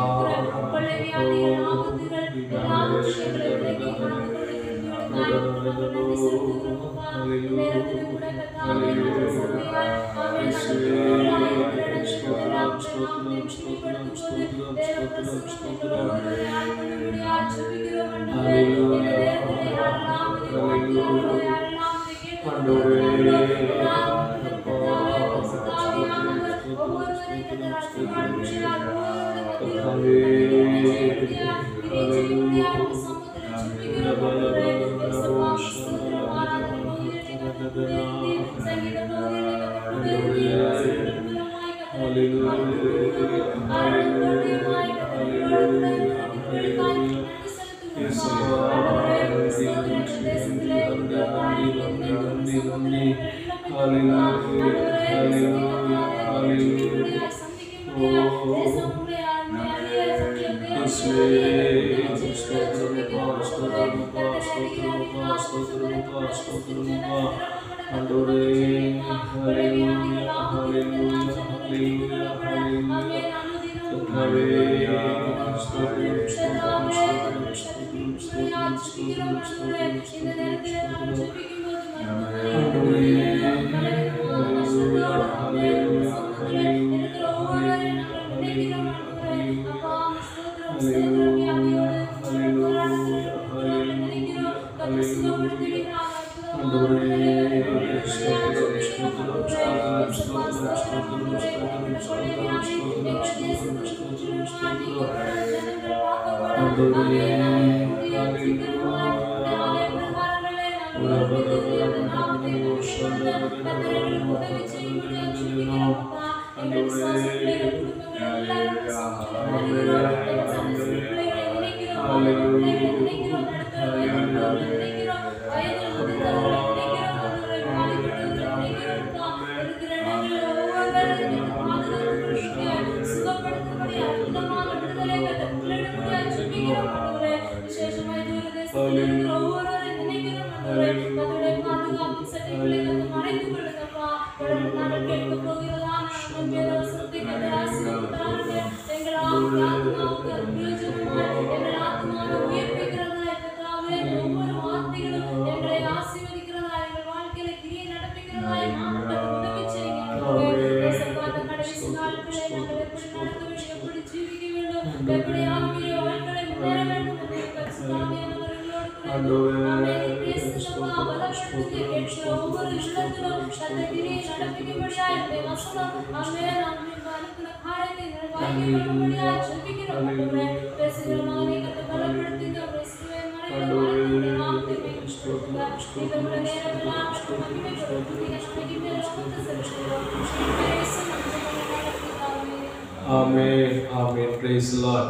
ஆமென் ஆமென். praise the Lord.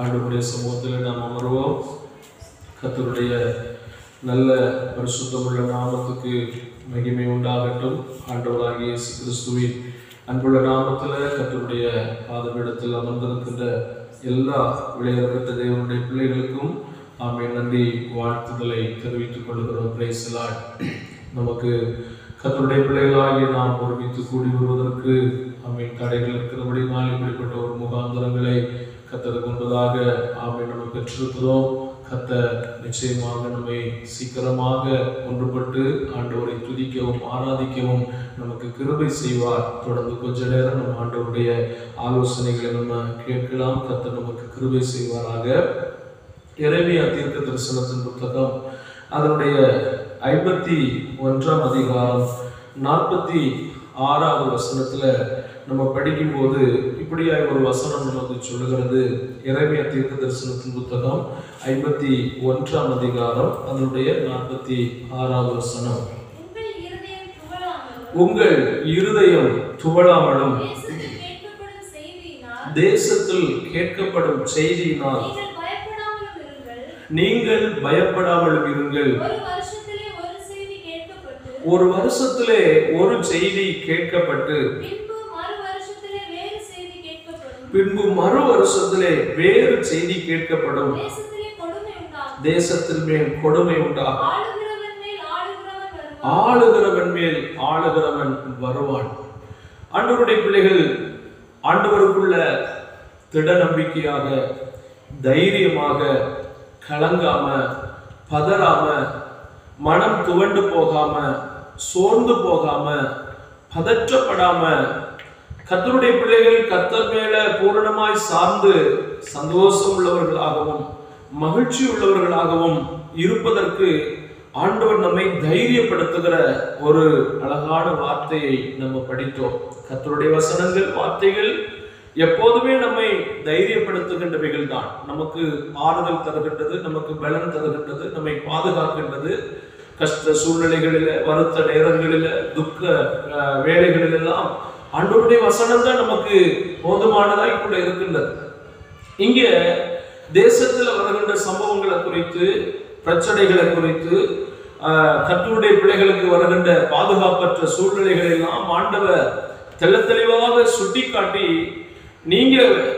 ஆண்டவருடைய சமூகத்தில் நாம் அமர்வோம். கர்த்தருடைய நல்ல பரிசுத்தமுள்ள நாமத்துக்கு மகிமை உண்டாகட்டும். ஆண்டவராகிய இயேசு கிறிஸ்துவின் அன்புள்ள நாமத்தில் கர்த்தருடைய பாதபீடத்தில் அமர்ந்திருக்கின்ற எல்லா விளையாடப்பட்ட தேவனுடைய பிள்ளைகளுக்கும் ஆமென் நன்றி வாழ்த்துதலை தெரிவித்துக் கொள்கிறோம். praise the Lord. நமக்கு கர்த்தருடைய பிள்ளைகளாகிய நாம் ஒருமித்து கூடி வருவதற்கு ஆமென் தடைகள் இருக்கிறபடினால் இப்படிப்பட்ட ஒரு முகாந்தரங்களை கர்த்தர் கொண்டதாக ஆமென் நம்ம பெற்றிருக்கிறோம். கர்த்தர் நிச்சயமாக நம்மை சீக்கிரமாக ஒன்றுபட்டு ஆண்டவரை துதிக்கவும் ஆராதிக்கவும் நமக்கு கிருபை செய்வார். தொடர்ந்து கொஞ்ச நேரம் நம்ம ஆண்டவருடைய ஆலோசனைகளை நம்ம கேட்கலாம். கர்த்தர் நமக்கு கிருபை செய்வாராக. எரேமியா தீர்க்க தரிசனத்தின் புத்தகம் அதனுடைய 51ஆம் அதிகாரம் 46வது வசனத்துல நம்ம படிக்கும்போது இப்படியாய் ஒரு வசனம் நமக்கு சொல்லுகிறது. எரேமியா தீர்க்க தரிசனத்தின் புத்தகம் 51ஆம் அதிகாரம் அதனுடைய 46வது வசனம். உங்கள் இருதயம் துவளாமலும் தேசத்தில் கேட்கப்படும் செய்தியினால் நீங்கள் பயப்படாமலும் இருங்கள். ஒரு வருஷத்திலே ஒரு செய்தி கேட்கப்பட்டு பின்பு மறு வருஷத்திலே வேறு செய்தி கேட்கப்படும். தேசத்தின் மேல் கொடுமை உண்டாகும். ஆளுகிறவன் மேல் ஆளுகிறவன் வருவான். ஆண்டவருடைய பிள்ளைகள் ஆண்டவருக்குள்ள திட நம்பிக்கையாக தைரியமாக கலங்காம பதறாம மனம் துவண்டு போகாம சோர்ந்து போகாம பதற்றப்படாம கர்த்தருடைய பிள்ளைகள் கர்த்தர் மேல பூரணமாய் சார்ந்து சந்தோஷம் உள்ளவர்களாகவும் மகிழ்ச்சி உள்ளவர்களாகவும் இருப்பதற்கு ஆண்டவர் நம்மை தைரியப்படுத்துகிற ஒரு அழகான வார்த்தையை நம்ம படித்தோம். கர்த்தருடைய வசனங்கள் வார்த்தைகள் எப்போதுமே நம்மை தைரியப்படுத்துகின்றவைகள் தான். நமக்கு ஆறுதல் தருகின்றது, நமக்கு பலன் தருகின்றது, நம்மை பாதுகாக்கின்றது. கஷ்ட சூழ்நிலைகளில வருத்த நேரங்களில துக்க வேலைகளிலெல்லாம் ஆண்டவருடைய வசனம் தான் நமக்கு போதுமானதாய் கூட இருக்கின்றது. இங்க தேசத்துல வருகின்ற சம்பவங்களை குறித்து பிரச்சனைகளை குறித்து கர்த்தருடைய பிள்ளைகளுக்கு வருகின்ற பாதுகாப்பற்ற சூழ்நிலைகள் எல்லாம் ஆண்டவர் தெளிவாக சுட்டி காட்டி நீங்க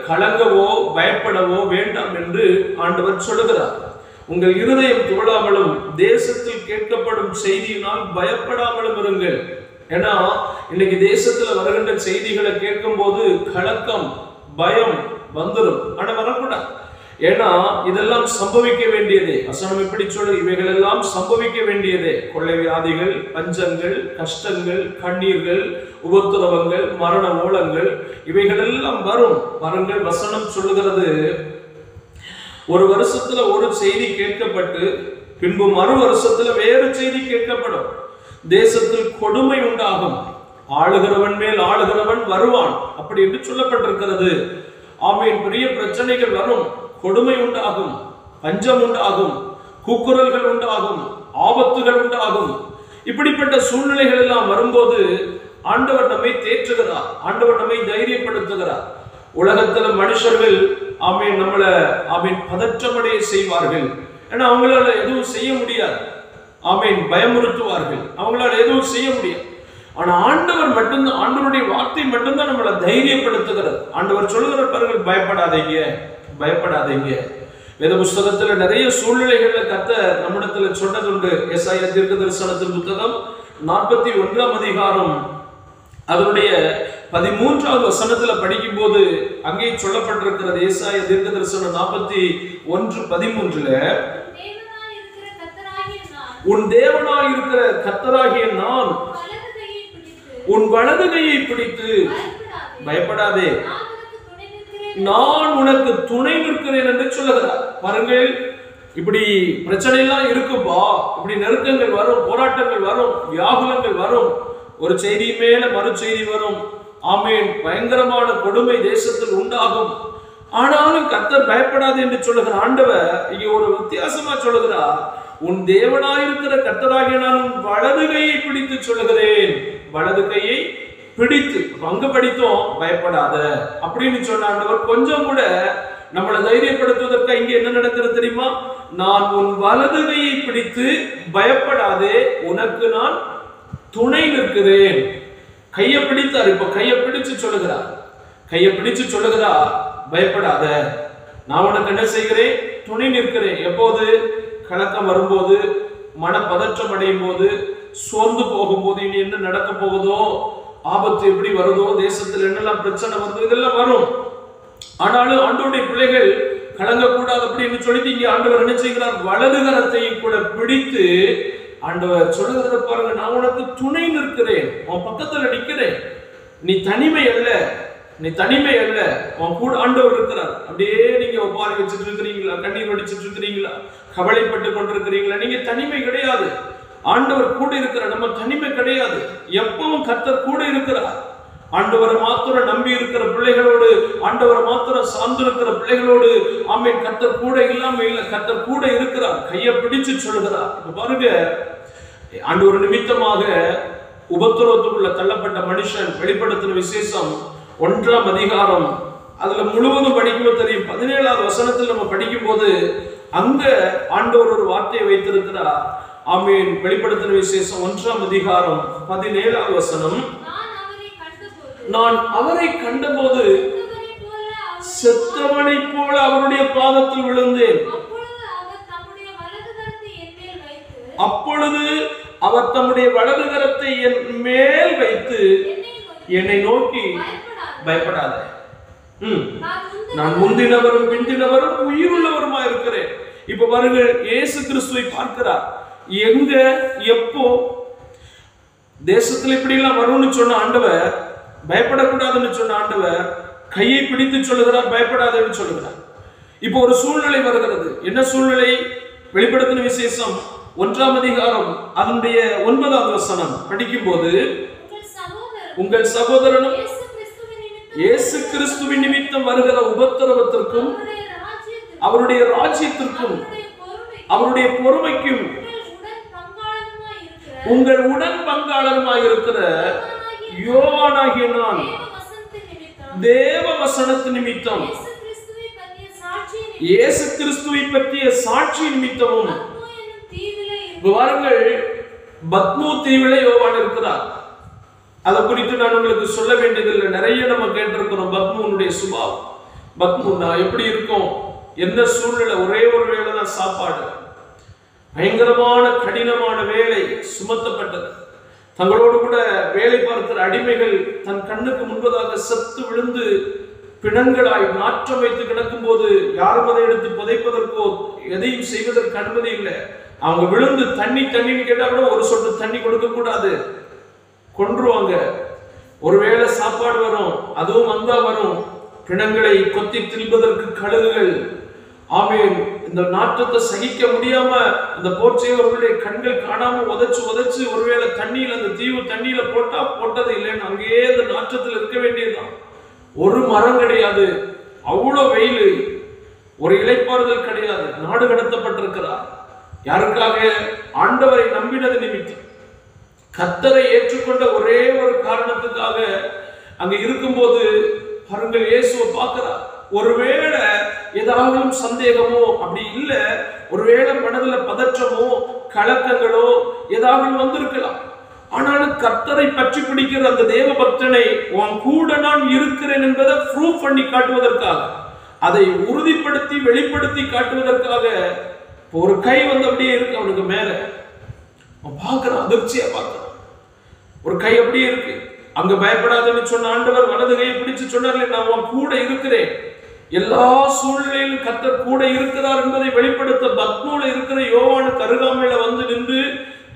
கலங்கவோ பயப்படவோ வேண்டாம் என்று ஆண்டவர் சொல்லுகிறார். உங்கள் இருதயம் துவளாமலும் தேசத்தில் கேட்கப்படும் செய்தியினால் பயப்படாமலும் இருங்கள். ஏன்னா இன்னைக்கு தேசத்துல வருகின்ற செய்திகளை கேட்கும் போது கலக்கம் பயம் வந்துடும். ஆனா வரக்கூடாது. ஏன்னா இதெல்லாம் சம்பவிக்க வேண்டியதே. வசனம் எப்படி சொல்லு, இவைகள் எல்லாம் சம்பவிக்க வேண்டியதே. கொள்ளை வியாதிகள், பஞ்சங்கள், கஷ்டங்கள், கண்ணீர்கள், உபத்திரவங்கள், மரண ஓலங்கள் இவைகள் எல்லாம் வரும். வருங்கள். வசனம் சொல்லுகிறது, ஒரு வருஷத்துல ஒரு செய்தி கேட்கப்பட்டு பின்பு மறு வருஷத்துல வேறு செய்தி கேட்கப்படும். தேசத்தில் கொடுமை உண்டாகும். ஆளுகிறவன் மேல் ஆளுகிறவன் வருவான் அப்படி என்று சொல்லப்பட்டிருக்கிறது. ஆமீன். பெரிய பிரச்சனைகள் வரும், கொடுமை உண்டாகும், பஞ்சம் உண்டாகும், கூக்குரல்கள் உண்டாகும், ஆபத்துகள் உண்டாகும். இப்படிப்பட்ட சூழ்நிலைகள் எல்லாம் வரும்போது ஆண்டவர் நம்மை தேற்றுகிறார், ஆண்டவர் நம்மை தைரியப்படுத்துகிறார். உலகத்துல மனுஷர்கள் ஆமீன் நம்மள ஆமீன் பதற்றமடைய செய்வார்கள். ஏன்னா அவங்களால எதுவும் செய்ய முடியாது. ஆமீன் பயமுறுத்துவார்கள், அவங்களால எதுவும் செய்ய முடியாது. ஆனா ஆண்டவர் மட்டும்தான், ஆண்டவருடைய வார்த்தை மட்டும்தான் நம்மளை தைரியப்படுத்துகிறது. ஆண்டவர் சொல்லுகிற பாருங்கள், பயப்படாதீங்க பயப்படாதீங்க. வேத புஸ்தகத்துல நிறைய சூழ்நிலைகள்ல கர்த்தர் நம்மிடத்துல சொன்னதுண்டு. ஏசாயா தீர்க்கதரிசனத்தின் புத்தகம் 41ஆம் அதிகாரம் அதனுடைய 13வது வசனத்துல படிக்கும் போது அங்கே சொல்லப்பட்டிருக்கிறது. ஏசாயா தீர்க்கதரிசனம் 41:13 உன் தேவனாய் இருக்கிற கர்த்தராகிய நான் உன் வலது கையை பிடித்து பயப்படாதே, நான் உனக்கு துணை நிற்கிறேன் என்று சொல்லுகிறார். பாருங்கள், இப்படி பிரச்சனை எல்லாம் இருக்குப்பா, இப்படி நெருக்கங்கள் வரும், போராட்டங்கள் வரும், வியாகுலங்கள் வரும், ஒரு செய்தி மேல மறு செய்தி வரும். ஆமீன். பயங்கரமான கொடுமை தேசத்தில் உண்டாகும். ஆனாலும் கர்த்தர் பயப்படாது என்று சொல்லுகிற ஆண்டவர் இங்க ஒரு வித்தியாசமா சொல்லுகிறார். உன் தேவனாயிருக்கிற கர்த்தராகிய நான் உன் வலது கையை பிடித்து சொல்லுகிறேன். வலது கையை பிடித்து அங்க படித்தோம் பயப்படாத அப்படின்னு சொன்ன ஆண்டவர் கொஞ்சம் கூட நம்மளை தைரியப்படுத்துவதற்கு இங்க என்ன நடக்கிறது தெரியுமா? நான் உன் வலது கையை பிடித்து பயப்படாதே, உனக்கு நான் துணை நிற்கிறேன். கையை பிடித்தார். இப்ப கையை பிடிச்சு சொல்லுகிறார், கையை பிடிச்சு சொல்லுகிறார், பயப்படாத, நான் உனக்கு என்ன செய்கிறேன்? துணை நிற்கிறேன். எப்போது? கலக்கம் வரும்போது, மனப்பதற்றம் அடையும் போது, சோர்ந்து போகும்போது, இனி என்ன நடக்க போகுதோ, ஆபத்து எப்படி வருதோ, தேசத்தில் என்னெல்லாம் பிரச்சனை வருதோ, இதெல்லாம் வரும். ஆனாலும் ஆண்டவருடைய பிள்ளைகள் கலங்கக்கூடாது அப்படின்னு சொல்லிட்டு இங்க ஆண்டவர் என்ன செய்கிறார்? வலது கரத்தையும் கூட பிடித்து ஆண்டவர் சொல்லுகிறத பாருங்க, நான் உனக்கு துணை நிற்கிறேன், உன் பக்கத்துல நிற்கிறேன், நீ தனிமை அல்ல, நீ தனிமை அல்ல, உன் கூட ஆண்டவர் இருக்கிறார். அப்படியே நீங்க ஒப்பாரி வச்சுட்டு இருக்கிறீங்களா? கண்ணீர் வடிச்சிட்டு இருக்கிறீங்களா? கவலைப்பட்டு கொண்டிருக்கிறீங்களா? நீங்க தனிமை கிடையாது. ஆண்டவர் கூட இருக்கிற, நம்ம தனிமை கிடையாது. எப்பவும் கர்த்தர் கூட இருக்கிறார். ஆண்டவரை மாத்திரம் நம்பி இருக்கிற பிள்ளைகளோடு, ஆண்டவரை மாத்திரம் சார்ந்து இருக்கிற பிள்ளைகளோடு ஆமென் கர்த்தர் கூட இல்லாம இல்ல, கர்த்தர் கூட இருக்கிறார். கையை பிடிச்சு சொல்லுகிறார். இப்ப பாருங்க, ஆண்டவர் நிமித்தமாக உபத்திரவத்துக்குள்ள தள்ளப்பட்ட மனுஷன், வெளிப்படுத்தின விசேஷம் 1ஆம் அதிகாரம், அதுல முழுவதும் படிக்கும்போது தெரியும். 17வது வசனத்தில் நம்ம படிக்கும் போது அங்க ஆண்டவர் ஒரு வார்த்தையை வைத்திருக்கிறார். ஆமென். வெளிப்படுத்தின விசேஷம் 1ஆம் அதிகாரம் 17வது வசனம், நான் அவரை கண்டபோது செத்தவனை போல அவருடைய பாதத்தில் விழுந்தேன். அப்பொழுது அவர் தம்முடைய வலது கரத்தை என் மேல் வைத்து என்னை நோக்கி, பயப்படாத, நான் முந்தினவரும் பிந்தினவரும் உயிருள்ளவருமா இருக்கிறேன். இப்ப பாருங்கள், இயேசு கிறிஸ்துவை பார்க்கிறார். எங்க, எப்போ தேசத்துல இப்படி எல்லாம் வரும்னு சொன்ன ஆண்டவர், பயப்படக்கூடாதுன்னு சொன்ன ஆண்டவர் கையை பிடித்து சொல்லுகிறார், பயப்படாதன்னு சொல்லுகிறார். இப்போ ஒரு சூழ்நிலை வருகிறது. என்ன சூழ்நிலை? வெளிப்படுத்தின விசேஷம் 1ஆம் அதிகாரம் அதனுடைய 9வது வசனம் படிக்கும் போது, உங்கள் சகோதரனும் இயேசு கிறிஸ்துவின் நிமித்தம் வருகிற உபத்திரவத்திற்கும் அவருடைய ராஜ்யத்திற்கும் அவருடைய பொறுமைக்கும் உங்கள் உடன் பங்காளருமாய் இருக்கிற யோவானாகிய நான் தேவ வசனத்து நிமித்தம், இயேசு கிறிஸ்துவை பற்றிய சாட்சி நிமித்தமும், வாருங்கள், பத்மோ தீவிலே யோவான் இருக்கிறார். அதை குறித்து நான் உங்களுக்கு சொல்ல வேண்டியதில்லை, நிறைய நம்ம கேட்டிருக்கிறோம். பத்மனுடைய சுபாவம், பத்முன்னா எப்படி இருக்கும், என்ன சூழ்நிலை, ஒரே ஒரு வேளை தான் சாப்பாடு, பயங்கரமான கடினமான வேலை சுமத்தப்பட்டது. தங்களோடு கூட வேலை பார்க்கிற அடிமைகள் தன் கண்ணுக்கு முன்பதாக செத்து விழுந்து பிணங்களாய் நாற்றம் வைத்து கிடக்கும் போது யாரும் அதை எடுத்து புதைப்பதற்கோ எதையும் செய்வதற்கு அனுமதி இல்லை. அவங்க விழுந்து தண்ணின்னு கேட்டா கூட ஒரு சொட்டு தண்ணி கொடுக்க கூடாது, கொன்றுவாங்க. ஒருவேளை சாப்பாடு வரும், அதுவும் வந்தா வரும். பிணங்களை கொத்தி தின்பதற்கு கழுகுகள். ஆமென். இந்த நாற்றத்தை சகிக்க முடியாம அந்த போர்ச்செய்வர்களுடைய கண்கள் காணாம உதைச்சு ஒருவேளை தண்ணியில, அந்த தீவு தண்ணியில போட்டா போட்டது இல்லைன்னு அங்கேயே அந்த நாற்றத்தில் இருக்க வேண்டியதுதான். ஒரு மரம் கிடையாது, அவ்வளோ வெயில், ஒரு இளைப்பாறுதல் கிடையாது. நாடு கடத்தப்பட்டிருக்கிறார். யாருக்காக? ஆண்டவரை நம்பினது நிமித்தம், கர்த்தரை ஏற்றுக்கொண்ட ஒரே ஒரு காரணத்துக்காக அங்க இருக்கும்போது பாருங்கள், இயேசுவை பார்க்கிறார். ஒருவேளை ஏதாவது சந்தேகமோ, அப்படி இல்ல ஒருவேளை மனதுல பதற்றமோ கலக்கங்களோ ஏதாவது வந்திருக்கலாம். ஆனாலும் கர்த்தரை பற்றி பிடிக்கிற அந்த தேவ பக்தனை உன் கூட நான் இருக்கிறேன் என்பதை ப்ரூவ் பண்ணி காட்டுவதற்காக, அதை உறுதிப்படுத்தி வெளிப்படுத்தி காட்டுவதற்காக ஒரு கை வந்து அப்படியே இருக்கு அவனுக்கு மேல. பார்க்கிறான், அதிர்ச்சியா பார்க்கிறான். ஒரு கை அப்படியே இருக்கு. அங்க பயப்படாதுன்னு சொன்ன ஆண்டவர் வலது கையை பிடிச்சு சொன்னார்ல, நான் உன் கூட இருக்கிறேன். எல்லா சூழ்நிலையிலும் கர்த்தர் கூட இருக்கிறார் என்பதை வெளிப்படுத்த பத்மூல இருக்கிற யோவானுக்கு அருகாமையில வந்து நின்று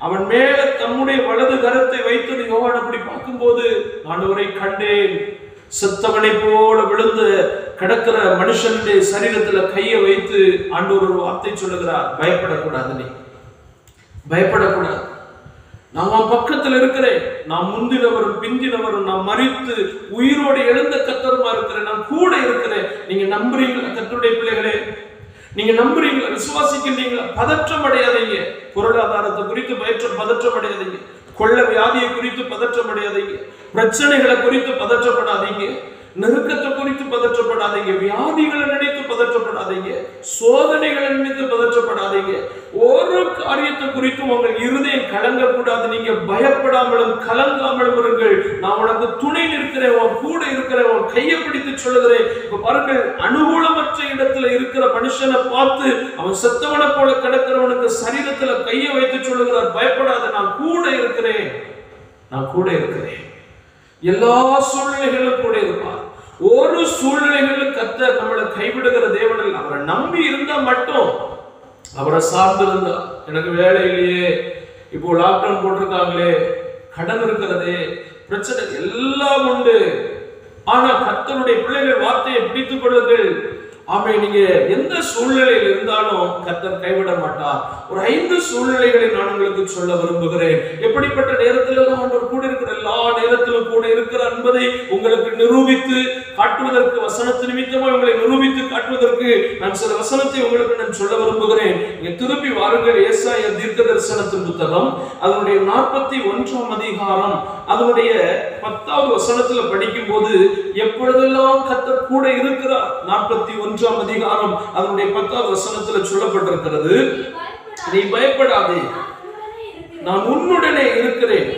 அவன் மேல தம்முடைய வலது கரத்தை வைத்தது யோவான் அப்படி பார்க்கும்போது, ஆண்டவரை கண்டேன். செத்தவனை போல விழுந்து கிடக்கிற மனுஷனுடைய சரீரத்துல கையை வைத்து ஆண்டவர் ஒரு வார்த்தை சொல்லுகிறார், பயப்படக்கூடாது, நீ பயப்படக்கூடாது, நான் உன் பக்கத்தில் இருக்கிறேன். நான் முந்தினவரும் பிந்தினவரும், நான் மரித்து உயிரோடு எழுந்த கர்த்தருமா இருக்கிறேன், நான் கூட இருக்கிறேன். நீங்க நம்புறீங்களா கர்த்தருடைய பிள்ளைகளே? நீங்க நம்புறீங்களா? விசுவாசிக்கிறீங்களா? பதற்றம் அடையாதீங்க. பொருளாதாரத்தை குறித்து பதற்றம் அடையாதீங்க. கொள்ள வியாதியை குறித்து பதற்றம் அடையாதீங்க. பிரச்சனைகளை குறித்து பதற்றப்படாதீங்க. நெருக்கத்தை குறித்து பதற்றப்படாதீங்க. வியாதிகளை நினைத்து பதற்றப்படாதீங்க. சோதனைகளை நினைத்து பதற்றப்படாதீங்க. ஒரு காரியத்தை குறித்து உங்கள் இருதயம் கலங்கக்கூடாது. நீங்க பயப்படாமலும் கலங்காமலும் இருங்கள். நான் உனக்கு துணை நிற்கிறேன், உன் கூட இருக்கிறேன், உன் கையை பிடித்து சொல்லுகிறேன். இப்ப பாருங்கள், அனுகூலமற்ற இடத்துல இருக்கிற மனுஷனை பார்த்து அவன் செத்தவனை போல கிடக்கிறவனுக்கு சரீரத்துல கையை வைத்து சொல்லுகிறார், பயப்படாத, நான் கூட இருக்கிறேன், நான் கூட இருக்கிறேன். எல்லா சூழ்நிலைகளும் கூட இருப்பார். ஒரு சூழ்நிலைகளும் கர்த்தர் நம்மளை கைவிடுகிற தேவன். அவரை நம்பி இருந்தா மட்டும், அவரை சார்ந்து இருந்தா, எனக்கு வேலை இல்லையே, இப்போ லாக்டவுன் போட்டிருக்காங்களே, கடன் இருக்கிறதே, பிரச்சனை எல்லாம் உண்டு. ஆனா கர்த்தருடைய பிள்ளைகள் வார்த்தையை பிடித்துக் கொள்ளுங்கள். ஆமே, நீங்க எந்த சூழ்நிலையில் இருந்தாலும் கர்த்தர் கைவிட மாட்டார். ஒரு 5 சூழ்நிலைகளை நான் உங்களுக்கு சொல்ல விரும்புகிறேன். எப்படிப்பட்ட நேரத்தில் ஆண்டவர் கூட இருக்கிற, எல்லா நேரத்திலும் கூட இருக்கிறார் என்பதை உங்களுக்கு நிரூபித்து காட்டுவதற்கு, வசனத்து நிமித்தமாக உங்களை நிரூபித்து காட்டுவதற்கு நான் சில வசனத்தை உங்களுக்கு நான் சொல்ல விரும்புகிறேன். இங்க திருப்பி வாருங்கள். ஏசாயா தீர்க்க தரிசனத்தின் புத்தகம் அதனுடைய 41ஆம் அதிகாரம் அதனுடைய 10வது வசனத்துல படிக்கும் போது எப்பொழுதெல்லாம் கர்த்தர் கூட இருக்கிறார், 41ஆம் அதிகாரம் அதனுடைய 10வது வசனத்துல சொல்லப்பட்டிருக்கிறது. நீ பயப்படாதே, நான் உன்னுடனே இருக்கிறேன்,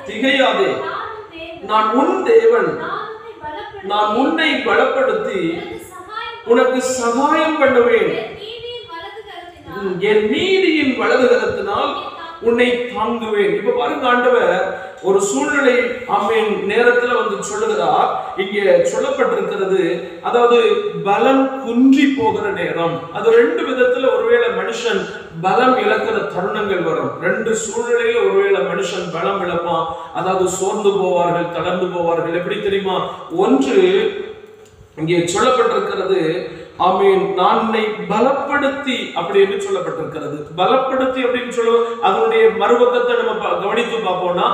திகையாதே, நான் உன் தேவன், நான் உன்னை பலப்படுத்தி உனக்கு சகாயம் பண்ணுவேன், என் நீதியின் வலது கரத்தினால் உன்னை தாங்குவேன். இப்ப பாருங்க, ஆண்டவர் ஒரு சூழ்நிலை ஆமென் நேரத்துல வந்து சொல்லுகிறார். இங்கே சொல்லப்பட்டிருக்கிறது, அதாவது பலம் குன்றி போகிற நேரம். அது 2 விதத்துல ஒருவேளை மனுஷன் பலம் இழக்கிற தருணங்கள் வரும். 2 சூழ்நிலையில ஒருவேளை மனுஷன் பலம் இழப்பான். அதாவது சோர்ந்து போவார்கள், தளர்ந்து போவார்கள். எப்படி தெரியுமா? ஒன்று இங்கே சொல்லப்பட்டிருக்கிறது, ஆமீன், நான் உன்னை பலப்படுத்தி அப்படின்னு சொல்லப்பட்டிருக்கிறது. பலப்படுத்தி அப்படின்னு சொல்லுவோம். அதனுடைய மறுபக்கத்தை நம்ம கவனித்து பார்ப்போம்னா,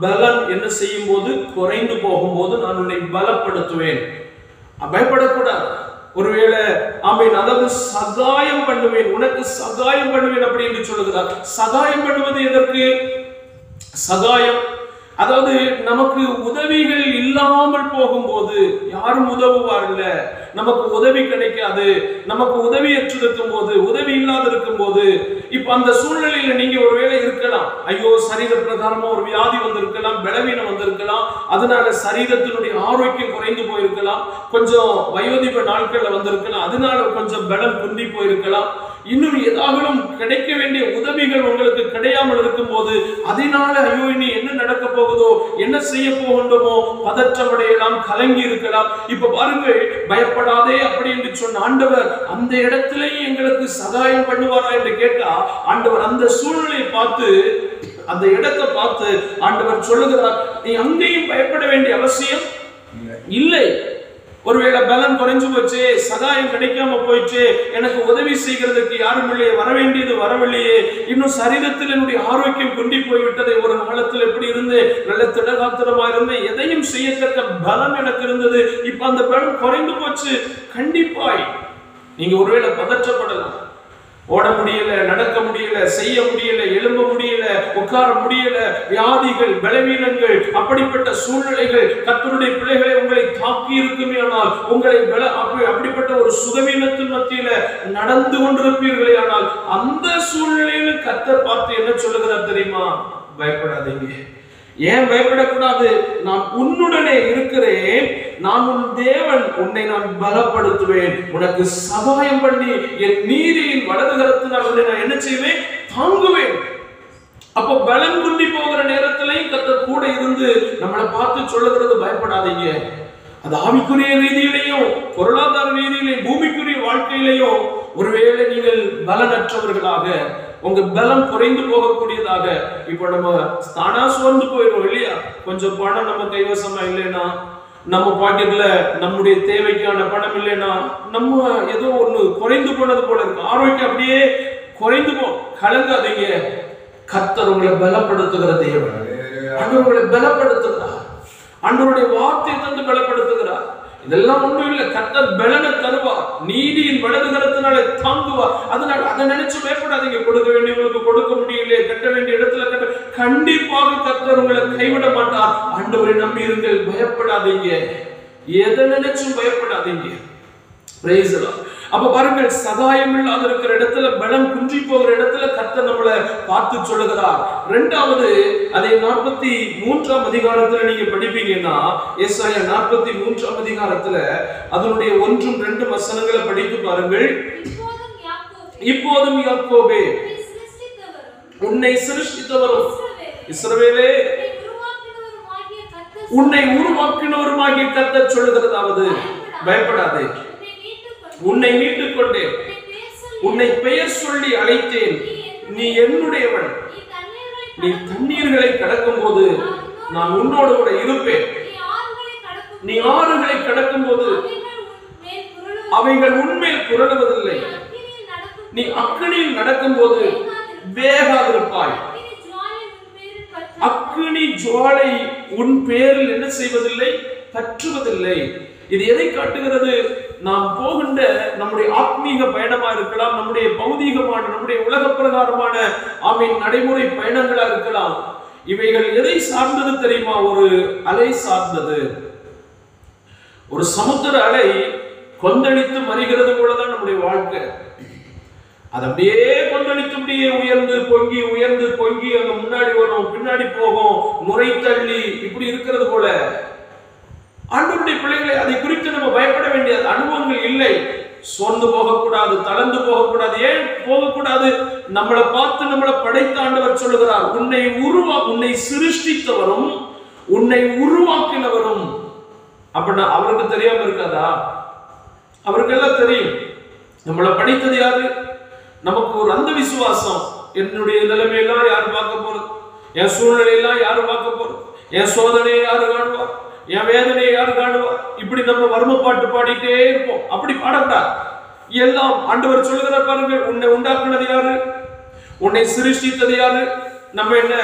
பலன் என்ன செய்யும் போது குறைந்து போகும்போது நான் உன்னை பலப்படுத்துவேன். பயப்படக்கூடாது. ஒருவேளை ஆமீன், அதாவது சகாயம் பண்ணுவேன், உனக்கு சகாயம் பண்ணுவேன் அப்படி என்று சொல்லுகிறார். சகாயம் பண்ணுவது எதற்கு? சகாயம் அதாவது நமக்கு உதவிகள் இல்லாமல் போகும்போது, யாரும் உதவுவார்ல, நமக்கு உதவி கிடைக்காது, நமக்கு உதவியற்று இருக்கும் போது, உதவி இல்லாத இருக்கும் போது, இப்ப அந்த சூழ்நிலையில நீங்க ஒருவேளை இருக்கலாம். ஐயோ, சரீர பிரகாரமா ஒரு வியாதி வந்திருக்கலாம், பலவீனம் வந்திருக்கலாம், அதனால சரீரத்தினுடைய ஆரோக்கியம் குறைந்து போயிருக்கலாம், கொஞ்சம் வயோதிப நாட்கள்ல வந்திருக்கலாம், அதனால கொஞ்சம் பலம் குன்றி போயிருக்கலாம், இன்னும் ஏதாகவும் கிடைக்க வேண்டிய உதவிகள் உங்களுக்கு கிடையாமல் இருக்கும் போது, அதனால ஐயோ இனி என்ன நடக்க போகுதோ, என்ன செய்ய போகின்றோமோ பதற்றமடையலாம், கலங்கி இருக்கலாம். இப்ப பாருங்கள், பயப்படாதே அப்படி என்று சொன்ன ஆண்டவர் அந்த இடத்திலேயே எங்களுக்கு சகாயம் பண்ணுவாரா என்று கேட்டா, ஆண்டவர் அந்த சூழ்நிலையை பார்த்து, அந்த இடத்தை பார்த்து ஆண்டவர் சொல்லுகிறார், நீ அங்கேயும் பயப்பட வேண்டிய அவசியம் இல்லை. ஒருவேளை பலம் குறைஞ்சு போச்சு, சகாயம் கிடைக்காம போயிடுச்சு, எனக்கு உதவி செய்கிறதுக்கு யாரும் இல்லையே, வரவேண்டியது வரவில்லையே, இன்னும் சரீரத்தில் என்னுடைய ஆரோக்கியம் குண்டி போய்விட்டதை, ஒரு காலத்தில் எப்படி இருந்து நல்ல திடகாத்திரமா இருந்து எதையும் செய்யத்தக்க பலம் எனக்கு இருந்தது, இப்ப அந்த பலம் குறைந்து போச்சு. கண்டிப்பாய் நீங்க ஒருவேளை பதற்றப்படலாம். ஓட முடியல, நடக்க முடியல, செய்ய முடியல, எழும்ப முடியல, உட்கார முடியல, வியாதிகள், பலவீனங்கள், அப்படிப்பட்ட சூழ்நிலைகள் கர்த்தருடைய பிள்ளைகளை உங்களை தாக்கி இருக்குமே. ஆனால் உங்களை அப்படிப்பட்ட ஒரு சுகவீனத்தின் மத்தியில நடந்து கொண்டிருப்பீர்களே, ஆனால் அந்த சூழ்நிலையில கர்த்தர் பார்த்து என்ன சொல்லுகிறார் தெரியுமா? பயப்படாதீங்க. ஏன் பயப்படக்கூடாது? நான் உன்னுடனே இருக்கிறேன், நான் உன் தேவன், உன்னை நான் பலப்படுத்துவேன், உனக்கு சகாயம் பண்ணி என் நீதியின் வலது கரத்தினால் உன்னை நான் என்ன செய்வேன்? தாங்குவேன். அப்போ பலம் குண்டி போகிற நேரத்திலையும் கர்த்தர் கூட இருந்து நம்மளை பார்த்து சொல்லுகிறது, பயப்படாதீங்க. அது ஆவிக்குரிய ரீதியிலையும், பொருளாதார ரீதியிலையும், பூமிக்குரிய வாழ்க்கையிலையும் ஒருவேளை நீங்கள் பலனற்றவர்களாக, உங்க பலம் குறைந்து போகக்கூடியதாக, இப்போ நம்ம தானா சோர்ந்து போயிடும் இல்லையா? கொஞ்சம் பணம் நம்ம கைவசமா இல்லைன்னா, நம்ம பாக்கெட்ல நம்முடைய தேவைக்கான பணம் இல்லைன்னா, நம்ம ஏதோ ஒண்ணு குறைந்து போனது போல இருக்கு, ஆரோக்கியம் அப்படியே குறைந்து போ. கலங்காதீங்க, கர்த்தர் உங்களை பலப்படுத்துகிற தேவன். ஆண்டவர் உங்களை பலப்படுத்துகிறார், ஆண்டவருடைய வார்த்தையை தந்து பலப்படுத்துகிறார். இதெல்லாம் ஒண்ணும் இல்லை, கர்த்தர் பலனை தருவார், நீதியின் வலது கரத்தினாலே தாங்குவார். அதனால அதை நினைச்சு பயப்படாதீங்க. கொடுக்க வேண்டியவங்களுக்கு கொடுக்க முடியலையே, கட்ட வேண்டிய இடத்துல கட்ட, கண்டிப்பாக கர்த்தர் உங்களை கைவிட மாட்டார். ஆண்டவரை நம்பி இருங்கள், பயப்படாதீங்க, எதை நினைச்சும் பயப்படாதீங்க. Price the Lord. அப்ப பாருங்கள், சகாயம் இல்லாத இருக்கிற இடத்துல, பலம் குன்றி போகிற இடத்துல கர்த்தர் நம்மளை பார்த்து சொல்லுகிறார். இரண்டாவது, அதே 43ஆம் அதிகாரத்துல நீங்க படிப்பீங்கன்னா, ஏசாயா 43ஆம் அதிகாரத்துல அதனுடைய 1 2 வசனங்களை படித்து பாருங்கள். இப்போதும் யாக்கோபே, உன்னை சிருஷ்டித்தவரும் இஸ்ரவேலே, உன்னை உருவாக்கினவருமாகிய கர்த்தர் சொல்லுகிறதாவது, பயப்படாதே, உன்னை மீட்டுக் கொண்டேன், உன்னை பெயர் சொல்லி அழைத்தேன், நீ என்னுடையவன், நீ தண்ணீர்களை கடக்கும் போது நான் உன்னோடு கூட இருப்பேன், நீ ஆறுகளை கடக்கும் போது அவைகள் உன்மேல் புரளுவதில்லை. நீ அக்கினியில் நடக்கும் போது வேகாதிருப்பாய். அக்கினி ஜுவாலை உன் பேரில் என்ன செய்வதில்லை? பற்றுவதில்லை. இது எதை காட்டுகிறது? நாம் போகின்ற நம்முடைய ஆத்மீக பயணமா இருக்கலாம், நம்முடைய பௌதீகமான நம்முடைய உலக பிரகாரமான நடைமுறை பயணங்களா இருக்கலாம். இவைகள் எதை சார்ந்தது தெரியுமா? ஒரு அலை சார்ந்தது. ஒரு சமுத்திர அலை கொந்தளித்து மறிகிறது போலதான் நம்முடைய வாழ்க்கை. அது அப்படியே கொந்தளித்து அப்படியே உயர்ந்து பொங்கி உயர்ந்து பொங்கி அங்க முன்னாடி வரும், பின்னாடி போகும், நுரை தள்ளி இப்படி இருக்கிறது போல. ஆண்டவருடைய பிள்ளைகளை அதை குறித்து நம்ம பயப்பட வேண்டிய அனுபவங்கள் இல்லை. சோர்ந்து போகக்கூடாது, தளர்ந்து போகக்கூடாது. ஏன் போகக்கூடாது? நம்மளை பார்த்து நம்மளை படைத்த ஆண்டவர் சொல்லுகிறார், உன்னை சிருஷ்டித்தவரும் உன்னை உருவாக்கினவரும். அப்படின்னா அவருக்கு தெரியாம இருக்காதா? அவருக்கு எல்லாம் தெரியும். நம்மளை படைத்தது யாரு? நமக்கு ஒரு அந்த விசுவாசம், என்னுடைய நிலைமையெல்லாம் யாரு பார்க்க போறது, என் சூழ்நிலையெல்லாம் யாரு பார்க்க போறது, என் சோதனையை யாரு காணுவார், என் வேதனையை யாரு காணுவார், இப்படி நம்ம வறுமை பாட்டு பாடிட்டே இருப்போம். அப்படி பாடக்கூடாது. எல்லாம் ஆண்டவர் சொல்லுகிற பாருங்கள், உன்னை உண்டாக்குனது யாரு, உன்னை சிருஷ்டித்தது யாரு. நம்ம என்ன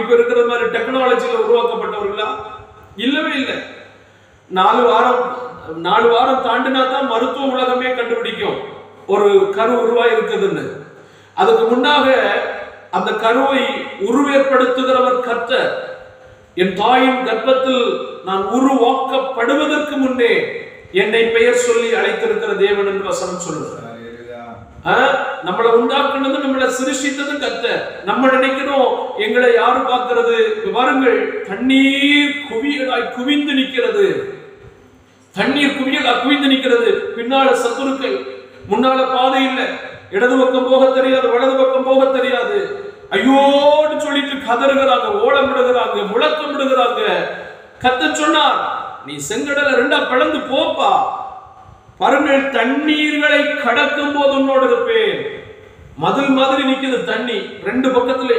இப்ப இருக்கிற மாதிரி டெக்னாலஜியில உருவாக்கப்பட்டவர்களா? இல்லவே இல்லை. 4 வாரம் தாண்டினா தான் மருத்துவ உலகமே கண்டுபிடிக்கும் ஒரு கரு உருவாய் இருக்குதுன்னு. அதுக்கு முன்னாக அந்த கருவை உருவேற்படுத்துகிறவர் கர்த்தர். என் தாயின் கர்ப்பத்தில் நான் உருவாக்கப்படுவதற்கு முன்னே என்னை பெயர் சொல்லி அழைத்திருக்கிற தேவன் என்று வசனம் சொல்லுகிறார். நம்மளை உண்டாக்குனது, நம்மளை சிருஷ்டித்தது கர்த்தர். நம்ம நினைக்கிறோம் எங்களை யாரு பார்க்கிறது? பாருங்கள், தண்ணீர் குவியலாய் குவிந்து நிற்கிறது. தண்ணீர் குவியலாய் குவிந்து நிற்கிறது. பின்னால சத்துருக்கள், முன்னால பாதை இல்லை, இடது பக்கம் போக தெரியாது, வலது பக்கம் போக தெரியாது. ஐயோன்னு சொல்லிட்டு கதறுகிறாங்க, ஓலமிடுகிறாங்க, முழக்கமிடுகிறாங்க. கர்த்தர் சொன்னார், நீ செங்கடலை 2ஆ பிளந்து போப்பா. பாருங்கள், தண்ணீர்களை கடக்கும் போது உன்னோடு இருப்பேன். மதில் மாதிரி நிக்குது தண்ணி 2 பக்கத்திலே.